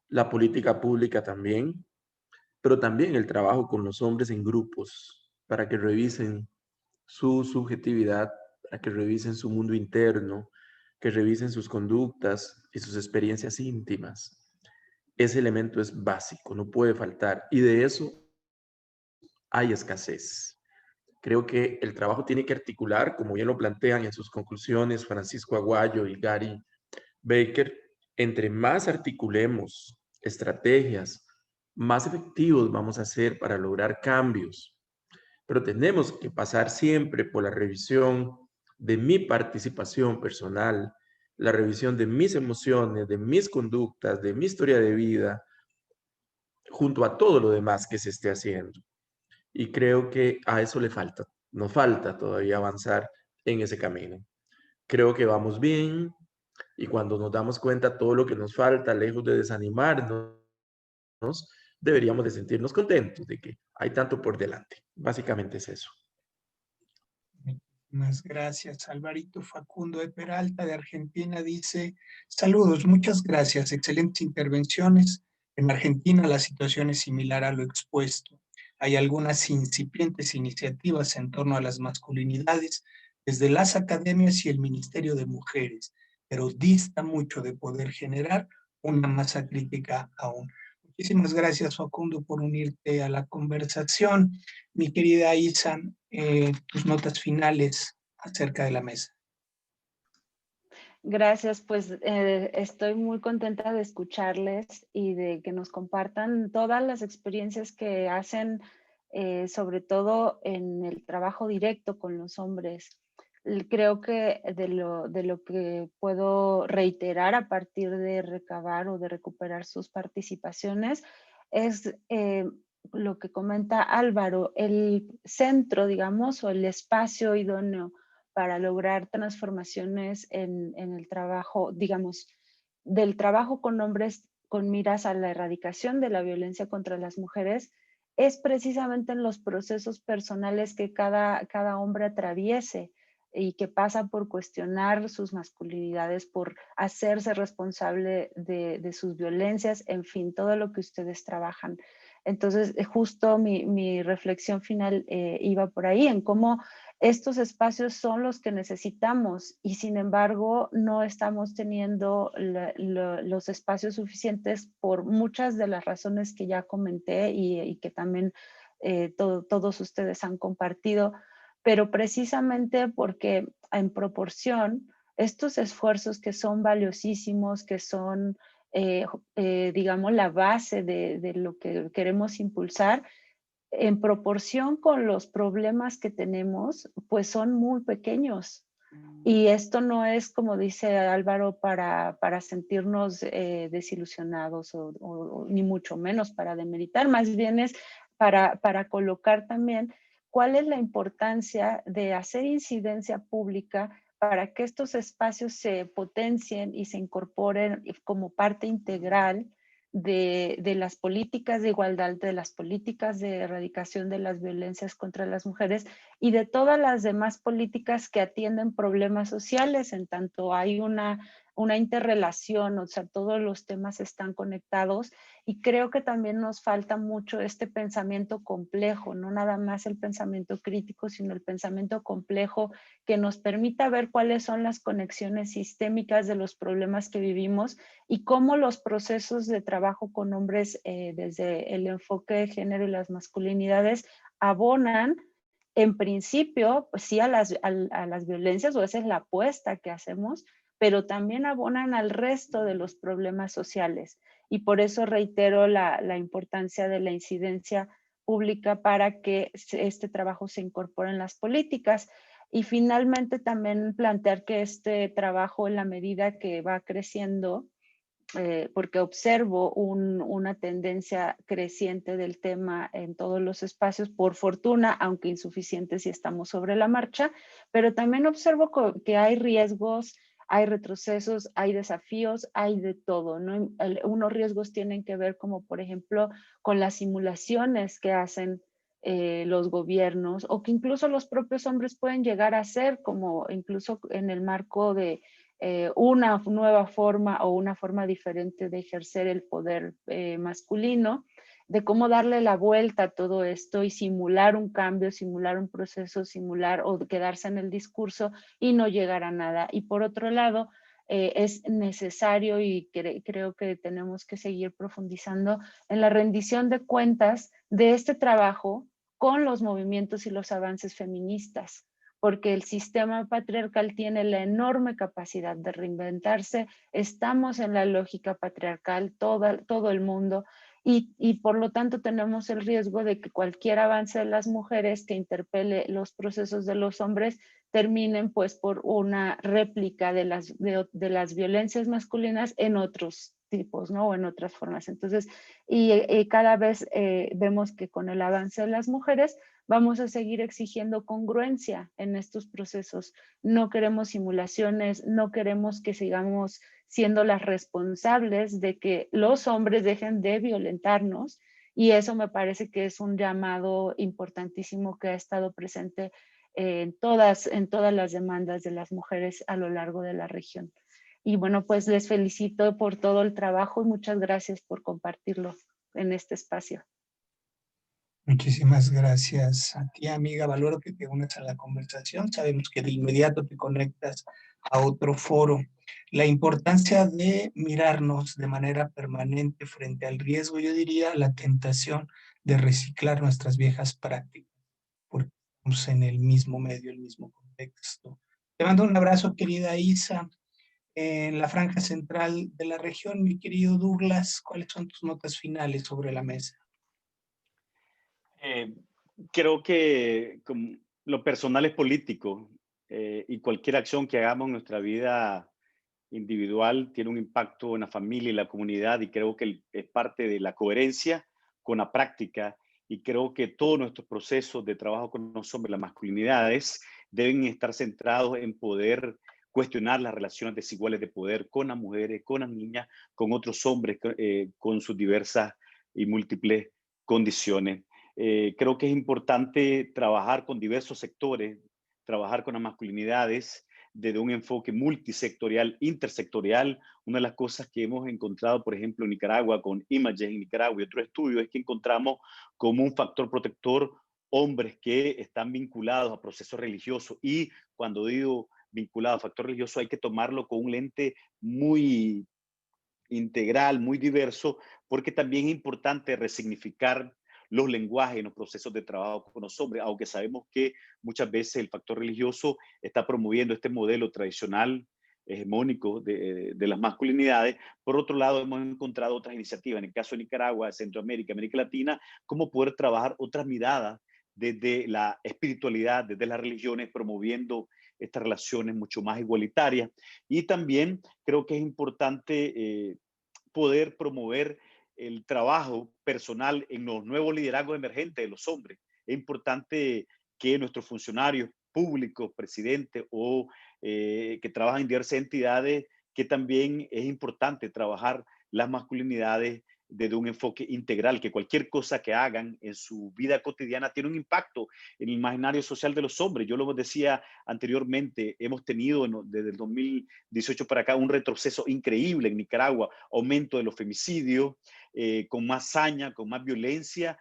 la política pública también, pero también el trabajo con los hombres en grupos para que revisen su subjetividad, para que revisen su mundo interno, que revisen sus conductas y sus experiencias íntimas. Ese elemento es básico, no puede faltar, y de eso hay escasez. Creo que el trabajo tiene que articular, como bien lo plantean en sus conclusiones Francisco Aguayo y Gary Baker, entre más articulemos estrategias, más efectivos vamos a ser para lograr cambios. Pero tenemos que pasar siempre por la revisión de mi participación personal, la revisión de mis emociones, de mis conductas, de mi historia de vida, junto a todo lo demás que se esté haciendo. Y creo que a eso nos falta todavía avanzar en ese camino. Creo que vamos bien y cuando nos damos cuenta todo lo que nos falta, lejos de desanimarnos, deberíamos de sentirnos contentos de que hay tanto por delante. Básicamente es eso. Muchísimas gracias, Alvarito. Facundo de Peralta, de Argentina, dice: saludos, muchas gracias, excelentes intervenciones. En Argentina la situación es similar a lo expuesto. Hay algunas incipientes iniciativas en torno a las masculinidades desde las academias y el Ministerio de Mujeres, pero dista mucho de poder generar una masa crítica aún. Muchísimas gracias, Facundo, por unirte a la conversación. Mi querida Isan, tus notas finales acerca de la mesa. Gracias, pues estoy muy contenta de escucharles y de que nos compartan todas las experiencias que hacen, sobre todo en el trabajo directo con los hombres. Creo que de lo que puedo reiterar a partir de recabar o de recuperar sus participaciones es lo que comenta Álvaro, el centro, digamos, o el espacio idóneo para lograr transformaciones en el trabajo, digamos, del trabajo con hombres con miras a la erradicación de la violencia contra las mujeres, es precisamente en los procesos personales que cada hombre atraviese y que pasa por cuestionar sus masculinidades, por hacerse responsable de sus violencias, en fin, todo lo que ustedes trabajan. Entonces, justo mi reflexión final iba por ahí, en cómo estos espacios son los que necesitamos y sin embargo no estamos teniendo los espacios suficientes por muchas de las razones que ya comenté y que también todos ustedes han compartido, pero precisamente porque en proporción estos esfuerzos que son valiosísimos, que son digamos la base de lo que queremos impulsar, en proporción con los problemas que tenemos, pues son muy pequeños. Y esto no es, como dice Álvaro, para sentirnos desilusionados o ni mucho menos para demeritar, más bien es para colocar también cuál es la importancia de hacer incidencia pública para que estos espacios se potencien y se incorporen como parte integral de las políticas de igualdad, de las políticas de erradicación de las violencias contra las mujeres y de todas las demás políticas que atienden problemas sociales, en tanto hay una interrelación, o sea, todos los temas están conectados y creo que también nos falta mucho este pensamiento complejo, no nada más el pensamiento crítico, sino el pensamiento complejo que nos permita ver cuáles son las conexiones sistémicas de los problemas que vivimos y cómo los procesos de trabajo con hombres desde el enfoque de género y las masculinidades abonan en principio, pues sí a las violencias, o esa es la apuesta que hacemos, pero también abonan al resto de los problemas sociales. Y por eso reitero la importancia de la incidencia pública para que este trabajo se incorpore en las políticas. Y finalmente también plantear que este trabajo, en la medida que va creciendo, porque observo una tendencia creciente del tema en todos los espacios, por fortuna, aunque insuficiente si estamos sobre la marcha, pero también observo que hay riesgos, hay retrocesos, hay desafíos, hay de todo, ¿no? Unos riesgos tienen que ver como, por ejemplo, con las simulaciones que hacen los gobiernos o que incluso los propios hombres pueden llegar a hacer, como incluso en el marco de una nueva forma o una forma diferente de ejercer el poder masculino, de cómo darle la vuelta a todo esto y simular un cambio, simular un proceso, simular o quedarse en el discurso y no llegar a nada. Y por otro lado, es necesario y creo que tenemos que seguir profundizando en la rendición de cuentas de este trabajo con los movimientos y los avances feministas, porque el sistema patriarcal tiene la enorme capacidad de reinventarse, estamos en la lógica patriarcal, todo el mundo, y por lo tanto tenemos el riesgo de que cualquier avance de las mujeres que interpele los procesos de los hombres terminen pues por una réplica de las violencias masculinas en otros tipos, ¿no? O en otras formas. Entonces, y cada vez vemos que con el avance de las mujeres vamos a seguir exigiendo congruencia en estos procesos. No queremos simulaciones, no queremos que sigamos siendo las responsables de que los hombres dejen de violentarnos, y eso me parece que es un llamado importantísimo que ha estado presente en todas las demandas de las mujeres a lo largo de la región. Y bueno, pues les felicito por todo el trabajo y muchas gracias por compartirlo en este espacio. Muchísimas gracias a ti, amiga. Valoro que te unas a la conversación. Sabemos que de inmediato te conectas a otro foro. La importancia de mirarnos de manera permanente frente al riesgo, yo diría, la tentación de reciclar nuestras viejas prácticas, porque estamos en el mismo medio, el mismo contexto. Te mando un abrazo, querida Isa. En la franja central de la región, mi querido Douglas, ¿cuáles son tus notas finales sobre la mesa? Creo que lo personal es político y cualquier acción que hagamos en nuestra vida individual tiene un impacto en la familia y la comunidad, y creo que es parte de la coherencia con la práctica, y creo que todos nuestros procesos de trabajo con los hombres, las masculinidades, deben estar centrados en poder cuestionar las relaciones desiguales de poder con las mujeres, con las niñas, con otros hombres, con sus diversas y múltiples condiciones. Creo que es importante trabajar con diversos sectores, trabajar con las masculinidades desde un enfoque multisectorial, intersectorial. Una de las cosas que hemos encontrado, por ejemplo, en Nicaragua, con Imagen en Nicaragua y otros estudios, es que encontramos como un factor protector hombres que están vinculados a procesos religiosos. Y cuando digo vinculado a factor religioso, hay que tomarlo con un lente muy integral, muy diverso, porque también es importante resignificar los lenguajes en los procesos de trabajo con los hombres, aunque sabemos que muchas veces el factor religioso está promoviendo este modelo tradicional, hegemónico de las masculinidades. Por otro lado, hemos encontrado otras iniciativas, en el caso de Nicaragua, Centroamérica, América Latina, cómo poder trabajar otras miradas desde la espiritualidad, desde las religiones, promoviendo estas relaciones mucho más igualitarias. Y también creo que es importante poder promover el trabajo personal en los nuevos liderazgos emergentes de los hombres. Es importante que nuestros funcionarios públicos, presidentes o que trabajan en diversas entidades, que también es importante trabajar las masculinidades desde un enfoque integral, que cualquier cosa que hagan en su vida cotidiana tiene un impacto en el imaginario social de los hombres. Yo lo decía anteriormente, hemos tenido desde el 2018 para acá un retroceso increíble en Nicaragua, aumento de los femicidios, con más saña, con más violencia,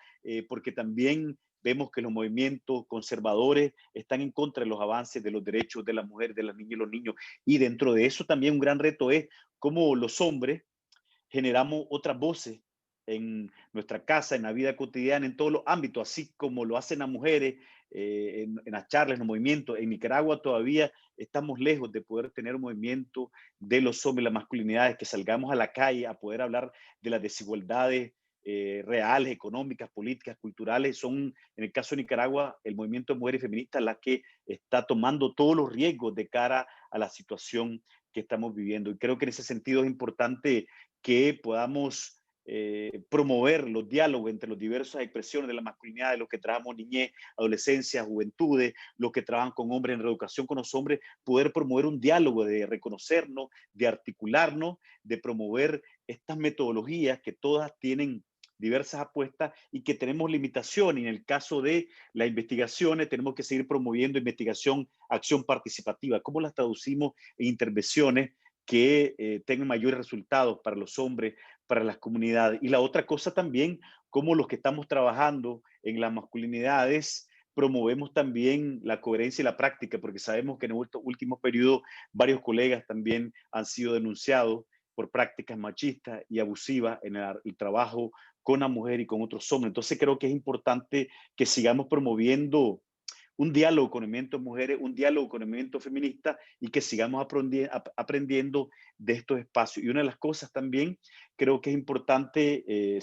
porque también vemos que los movimientos conservadores están en contra de los avances de los derechos de las mujeres, de las niñas y los niños. Y dentro de eso también un gran reto es cómo los hombres generamos otras voces nuestra casa, en la vida cotidiana, en todos los ámbitos, así como lo hacen las mujeres en las charlas, en los movimientos. En Nicaragua todavía estamos lejos de poder tener un movimiento de los hombres, las masculinidades, que salgamos a la calle a poder hablar de las desigualdades reales, económicas, políticas, culturales. Son, en el caso de Nicaragua, el movimiento de mujeres feministas la que está tomando todos los riesgos de cara a la situación que estamos viviendo. Y creo que en ese sentido es importante que podamos promover los diálogos entre las diversas expresiones de la masculinidad, de los que trabajamos niñez, adolescencia, juventudes, los que trabajan con hombres en reeducación con los hombres, poder promover un diálogo de reconocernos, de articularnos, de promover estas metodologías que todas tienen diversas apuestas y que tenemos limitaciones. En el caso de las investigaciones, tenemos que seguir promoviendo investigación, acción participativa. ¿Cómo las traducimos en intervenciones que tengan mayores resultados para los hombres, para las comunidades? Y la otra cosa también, cómo los que estamos trabajando en las masculinidades promovemos también la coherencia y la práctica, porque sabemos que en el último periodo varios colegas también han sido denunciados por prácticas machistas y abusivas en el trabajo con la mujer y con otros hombres. Entonces creo que es importante que sigamos promoviendo un diálogo con el movimiento de mujeres, un diálogo con el movimiento feminista, y que sigamos aprendiendo de estos espacios. Y una de las cosas también, creo que es importante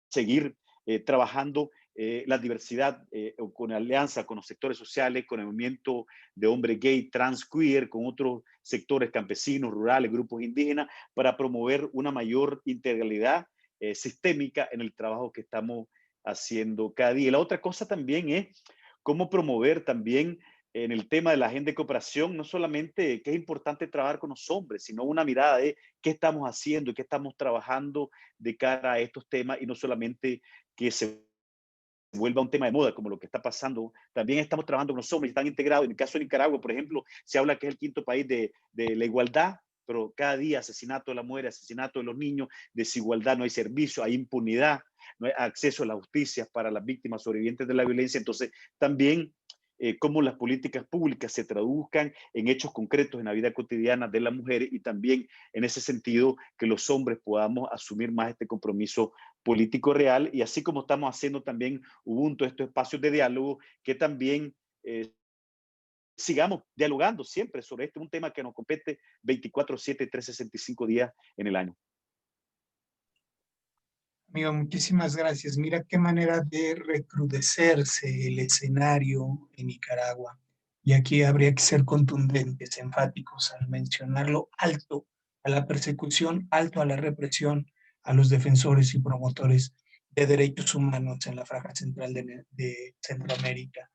seguir trabajando la diversidad con alianza con los sectores sociales, con el movimiento de hombres gay, trans, queer, con otros sectores campesinos, rurales, grupos indígenas, para promover una mayor integralidad sistémica en el trabajo que estamos haciendo cada día. Y la otra cosa también es cómo promover también en el tema de la agenda de cooperación, no solamente que es importante trabajar con los hombres, sino una mirada de qué estamos haciendo y qué estamos trabajando de cara a estos temas, y no solamente que se vuelva un tema de moda, como lo que está pasando. También estamos trabajando con los hombres, están integrados. En el caso de Nicaragua, por ejemplo, se habla que es el quinto país de la igualdad, pero cada día asesinato de la mujer, asesinato de los niños, desigualdad, no hay servicio, hay impunidad, no hay acceso a la justicia para las víctimas sobrevivientes de la violencia. Entonces, también cómo las políticas públicas se traduzcan en hechos concretos en la vida cotidiana de las mujeres, y también en ese sentido que los hombres podamos asumir más este compromiso político real, y así como estamos haciendo también Ubuntu, estos espacios de diálogo, que también sigamos dialogando siempre sobre un tema que nos compete 24/7, 365 días en el año. Amigo, muchísimas gracias. Mira qué manera de recrudecerse el escenario en Nicaragua. Y aquí habría que ser contundentes, enfáticos al mencionarlo: alto a la persecución, alto a la represión a los defensores y promotores de derechos humanos en la franja central de Centroamérica.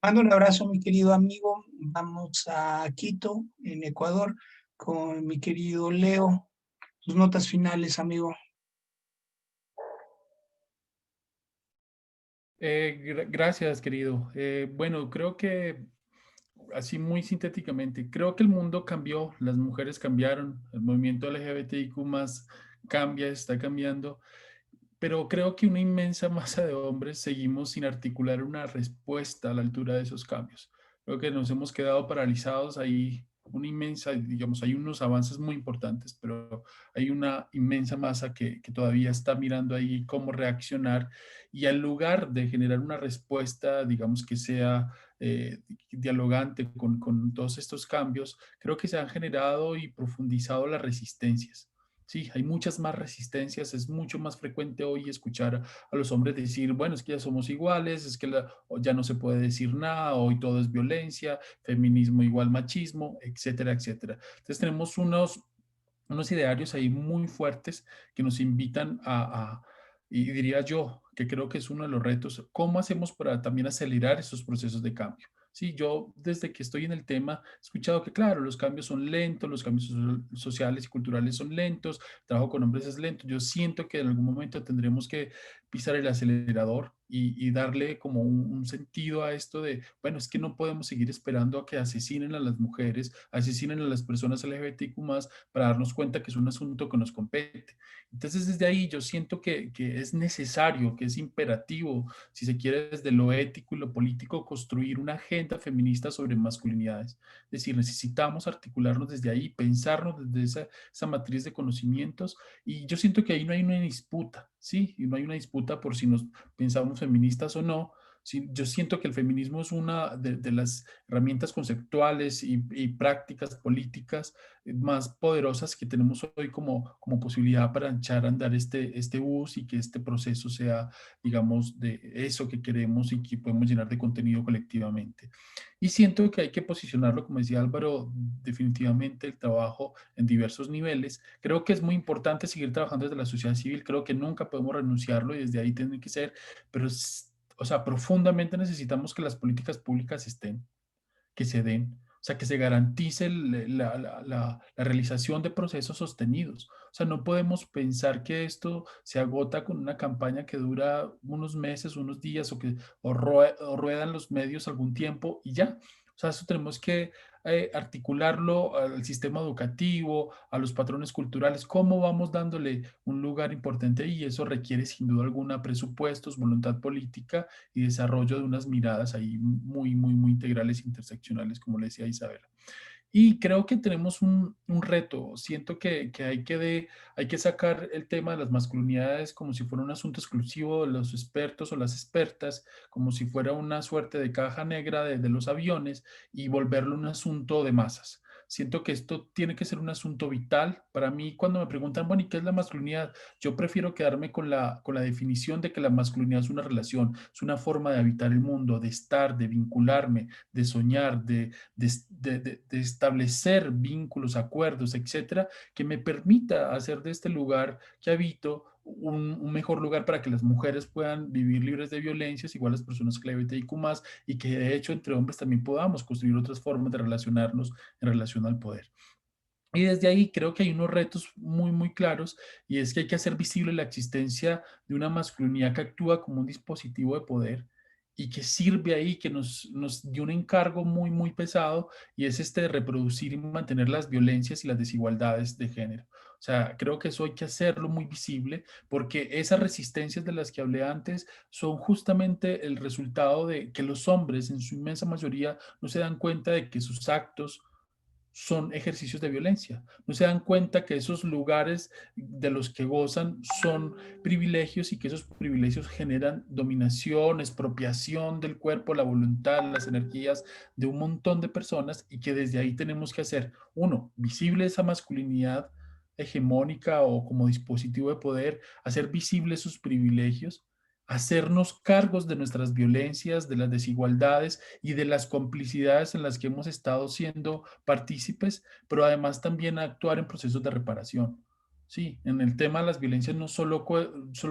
Mando un abrazo, mi querido amigo. Vamos a Quito, en Ecuador, con mi querido Leo. Tus notas finales, amigo. Gracias, querido. Bueno, creo que, así muy sintéticamente, creo que el mundo cambió, las mujeres cambiaron, el movimiento LGBTIQ más cambia, está cambiando, pero creo que una inmensa masa de hombres seguimos sin articular una respuesta a la altura de esos cambios. Creo que nos hemos quedado paralizados ahí, una inmensa, digamos, hay unos avances muy importantes, pero hay una inmensa masa que todavía está mirando ahí cómo reaccionar, y al lugar de generar una respuesta, digamos, que sea dialogante con todos estos cambios, creo que se han generado y profundizado las resistencias. Sí, hay muchas más resistencias, es mucho más frecuente hoy escuchar a los hombres decir, bueno, es que ya somos iguales, es que ya no se puede decir nada, hoy todo es violencia, feminismo igual machismo, etcétera, etcétera. Entonces tenemos unos idearios ahí muy fuertes que nos invitan y diría yo, que creo que es uno de los retos, ¿cómo hacemos para también acelerar esos procesos de cambio? Sí, yo desde que estoy en el tema he escuchado que, claro, los cambios son lentos, los cambios sociales y culturales son lentos, el trabajo con hombres es lento. Yo siento que en algún momento tendremos que pisar el acelerador y darle como un sentido a esto de, bueno, es que no podemos seguir esperando a que asesinen a las mujeres, asesinen a las personas LGBTQ+, para darnos cuenta que es un asunto que nos compete. Entonces, desde ahí yo siento que es necesario, que es imperativo, si se quiere, desde lo ético y lo político, construir una agenda feminista sobre masculinidades. Es decir, necesitamos articularnos desde ahí, pensarnos desde esa matriz de conocimientos, y yo siento que ahí no hay una disputa, ¿sí? Y no hay una disputa por si nos pensamos feministas o no. Sí, yo siento que el feminismo es una de las herramientas conceptuales y prácticas políticas más poderosas que tenemos hoy como posibilidad para echar a andar este bus, y que este proceso sea, digamos, de eso que queremos y que podemos llenar de contenido colectivamente. Y siento que hay que posicionarlo, como decía Álvaro, definitivamente el trabajo en diversos niveles. Creo que es muy importante seguir trabajando desde la sociedad civil, creo que nunca podemos renunciarlo y desde ahí tiene que ser, pero, o sea, profundamente necesitamos que las políticas públicas estén, que se den, o sea, que se garantice la realización de procesos sostenidos. O sea, no podemos pensar que esto se agota con una campaña que dura unos meses, unos días, o ruedan los medios algún tiempo y ya. O sea, eso tenemos que articularlo al sistema educativo, a los patrones culturales, cómo vamos dándole un lugar importante, y eso requiere sin duda alguna presupuestos, voluntad política y desarrollo de unas miradas ahí muy, muy, muy integrales, interseccionales, como le decía Isabela. Y creo que tenemos un reto. Siento que hay que sacar el tema de las masculinidades como si fuera un asunto exclusivo de los expertos o las expertas, como si fuera una suerte de caja negra de los aviones, y volverlo un asunto de masas. Siento que esto tiene que ser un asunto vital. Para mí, cuando me preguntan, bueno, ¿y qué es la masculinidad? Yo prefiero quedarme con la definición de que la masculinidad es una relación, es una forma de habitar el mundo, de estar, de vincularme, de soñar, de establecer vínculos, acuerdos, etcétera, que me permita hacer de este lugar que habito un mejor lugar para que las mujeres puedan vivir libres de violencias, igual las personas LGBTIQ+, y que de hecho entre hombres también podamos construir otras formas de relacionarnos en relación al poder. Y desde ahí creo que hay unos retos muy, muy claros, y es que hay que hacer visible la existencia de una masculinidad que actúa como un dispositivo de poder y que sirve ahí, que nos dio un encargo muy, muy pesado, y es este de reproducir y mantener las violencias y las desigualdades de género. O sea, creo que eso hay que hacerlo muy visible, porque esas resistencias de las que hablé antes son justamente el resultado de que los hombres en su inmensa mayoría no se dan cuenta de que sus actos son ejercicios de violencia. No se dan cuenta que esos lugares de los que gozan son privilegios, y que esos privilegios generan dominación, expropiación del cuerpo, la voluntad, las energías de un montón de personas, y que desde ahí tenemos que hacer, uno, visible esa masculinidad hegemónica o como dispositivo de poder, hacer visibles sus privilegios, hacernos cargos de nuestras violencias, de las desigualdades y de las complicidades en las que hemos estado siendo partícipes, pero además también actuar en procesos de reparación. Sí, en el tema de las violencias no solo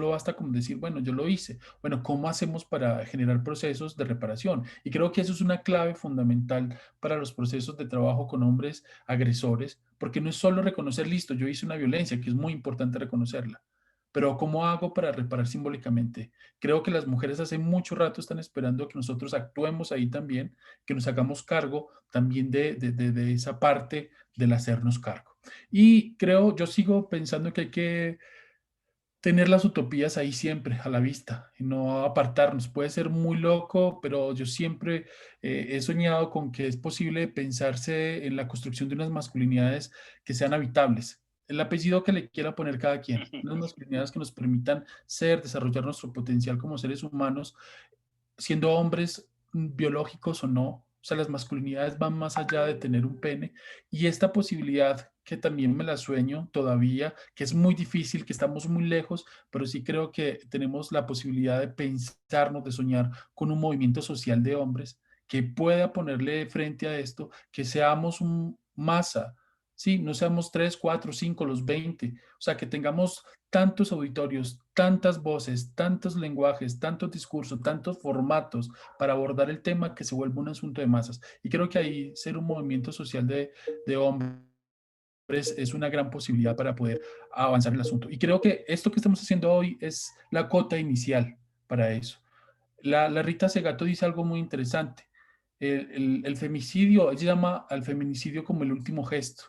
basta con decir, bueno, yo lo hice. Bueno, ¿cómo hacemos para generar procesos de reparación? Y creo que eso es una clave fundamental para los procesos de trabajo con hombres agresores, porque no es solo reconocer, listo, yo hice una violencia, que es muy importante reconocerla, pero ¿cómo hago para reparar simbólicamente? Creo que las mujeres hace mucho rato están esperando que nosotros actuemos ahí también, que nos hagamos cargo también de esa parte del hacernos cargo. Y creo, yo sigo pensando que hay que tener las utopías ahí siempre a la vista y no apartarnos. Puede ser muy loco, pero yo siempre he soñado con que es posible pensarse en la construcción de unas masculinidades que sean habitables. El apellido que le quiera poner cada quien, unas masculinidades que nos permitan ser, desarrollar nuestro potencial como seres humanos, siendo hombres biológicos o no. O sea, las masculinidades van más allá de tener un pene, y esta posibilidad que también me la sueño todavía, que es muy difícil, que estamos muy lejos, pero sí creo que tenemos la posibilidad de pensarnos, de soñar con un movimiento social de hombres que pueda ponerle frente a esto, que seamos un masa, sí, no seamos 3, 4, 5, los 20, o sea, que tengamos tantos auditorios, tantas voces, tantos lenguajes, tantos discursos, tantos formatos para abordar el tema, que se vuelva un asunto de masas. Y creo que ahí ser un movimiento social de hombres es una gran posibilidad para poder avanzar el asunto. Y creo que esto que estamos haciendo hoy es la cota inicial para eso. La Rita Segato dice algo muy interesante. El femicidio, ella llama al feminicidio como el último gesto.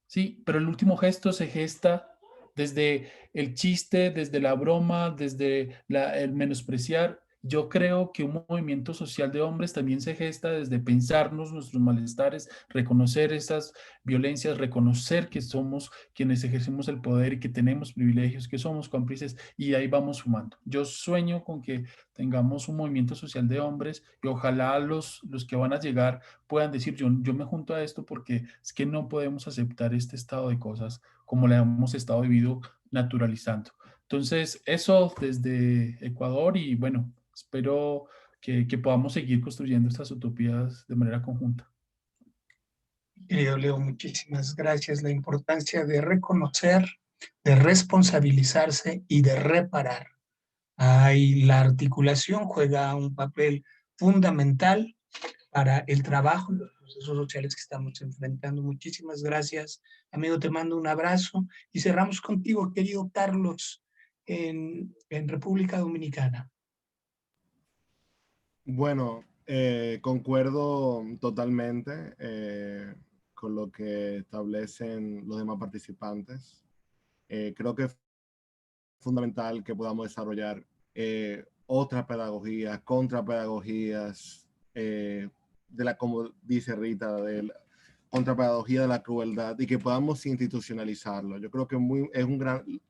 Sí, pero el último gesto se gesta desde el chiste, desde la broma, desde el menospreciar. Yo creo que un movimiento social de hombres también se gesta desde pensarnos nuestros malestares, reconocer esas violencias, reconocer que somos quienes ejercemos el poder y que tenemos privilegios, que somos cómplices, y ahí vamos sumando. Yo sueño con que tengamos un movimiento social de hombres, y ojalá los que van a llegar puedan decir, yo me junto a esto porque es que no podemos aceptar este estado de cosas como le hemos estado viviendo naturalizando. Entonces, eso desde Ecuador, y bueno, espero que podamos seguir construyendo estas utopías de manera conjunta. Querido Leo, muchísimas gracias. La importancia de reconocer, de responsabilizarse y de reparar. Ahí la articulación juega un papel fundamental para el trabajo y los procesos sociales que estamos enfrentando. Muchísimas gracias, amigo. Te mando un abrazo y cerramos contigo, querido Carlos, en República Dominicana. Bueno, concuerdo totalmente con lo que establecen los demás participantes. Creo que es fundamental que podamos desarrollar otras pedagogías, contrapedagogías, como dice Rita, de la contrapedagogía de la crueldad, y que podamos institucionalizarlo. Yo creo que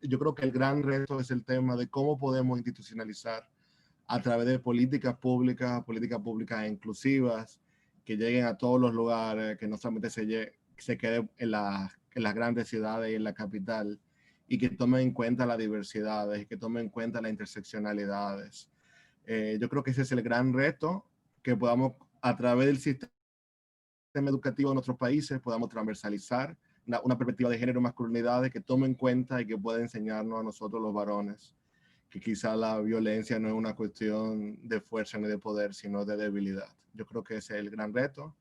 yo creo que el gran reto es el tema de cómo podemos institucionalizar a través de políticas públicas inclusivas, que lleguen a todos los lugares, que no solamente se quede en las grandes ciudades y en la capital, y que tomen en cuenta las diversidades, y que tomen en cuenta las interseccionalidades. Yo creo que ese es el gran reto, que podamos, a través del sistema educativo de nuestros países, podamos transversalizar una perspectiva de género y masculinidades que tome en cuenta y que pueda enseñarnos a nosotros los varones que quizá la violencia no es una cuestión de fuerza ni de poder, sino de debilidad. Yo creo que ese es el gran reto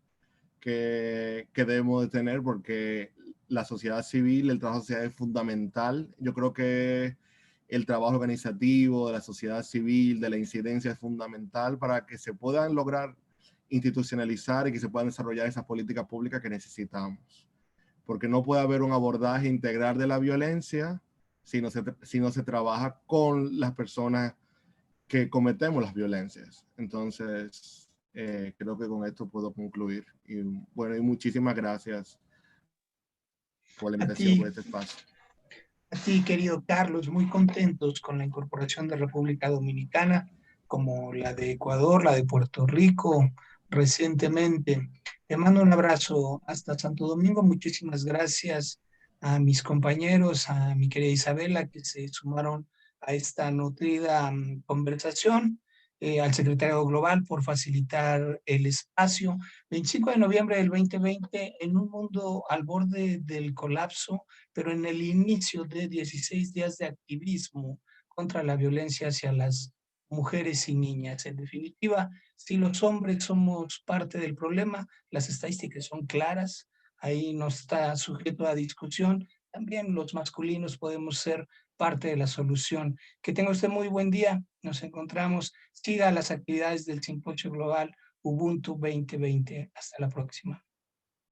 que debemos de tener, porque la sociedad civil, el trabajo social es fundamental. Yo creo que el trabajo organizativo de la sociedad civil, de la incidencia es fundamental para que se puedan lograr institucionalizar y que se puedan desarrollar esas políticas públicas que necesitamos. Porque no puede haber un abordaje integral de la violencia si no se trabaja con las personas que cometemos las violencias. Entonces, creo que con esto puedo concluir. Y bueno, y muchísimas gracias por la invitación, por este espacio. A ti, querido Carlos, muy contentos con la incorporación de República Dominicana, como la de Ecuador, la de Puerto Rico, recientemente. Te mando un abrazo hasta Santo Domingo. Muchísimas gracias a mis compañeros, a mi querida Isabela, que se sumaron a esta nutrida conversación, al secretario global por facilitar el espacio. 25 de noviembre del 2020, en un mundo al borde del colapso, pero en el inicio de 16 días de activismo contra la violencia hacia las mujeres y niñas. En definitiva, si los hombres somos parte del problema, las estadísticas son claras, ahí no está sujeto a discusión. También los masculinos podemos ser parte de la solución. Que tenga usted muy buen día. Nos encontramos. Siga las actividades del Simposio Global Ubuntu 2020. Hasta la próxima.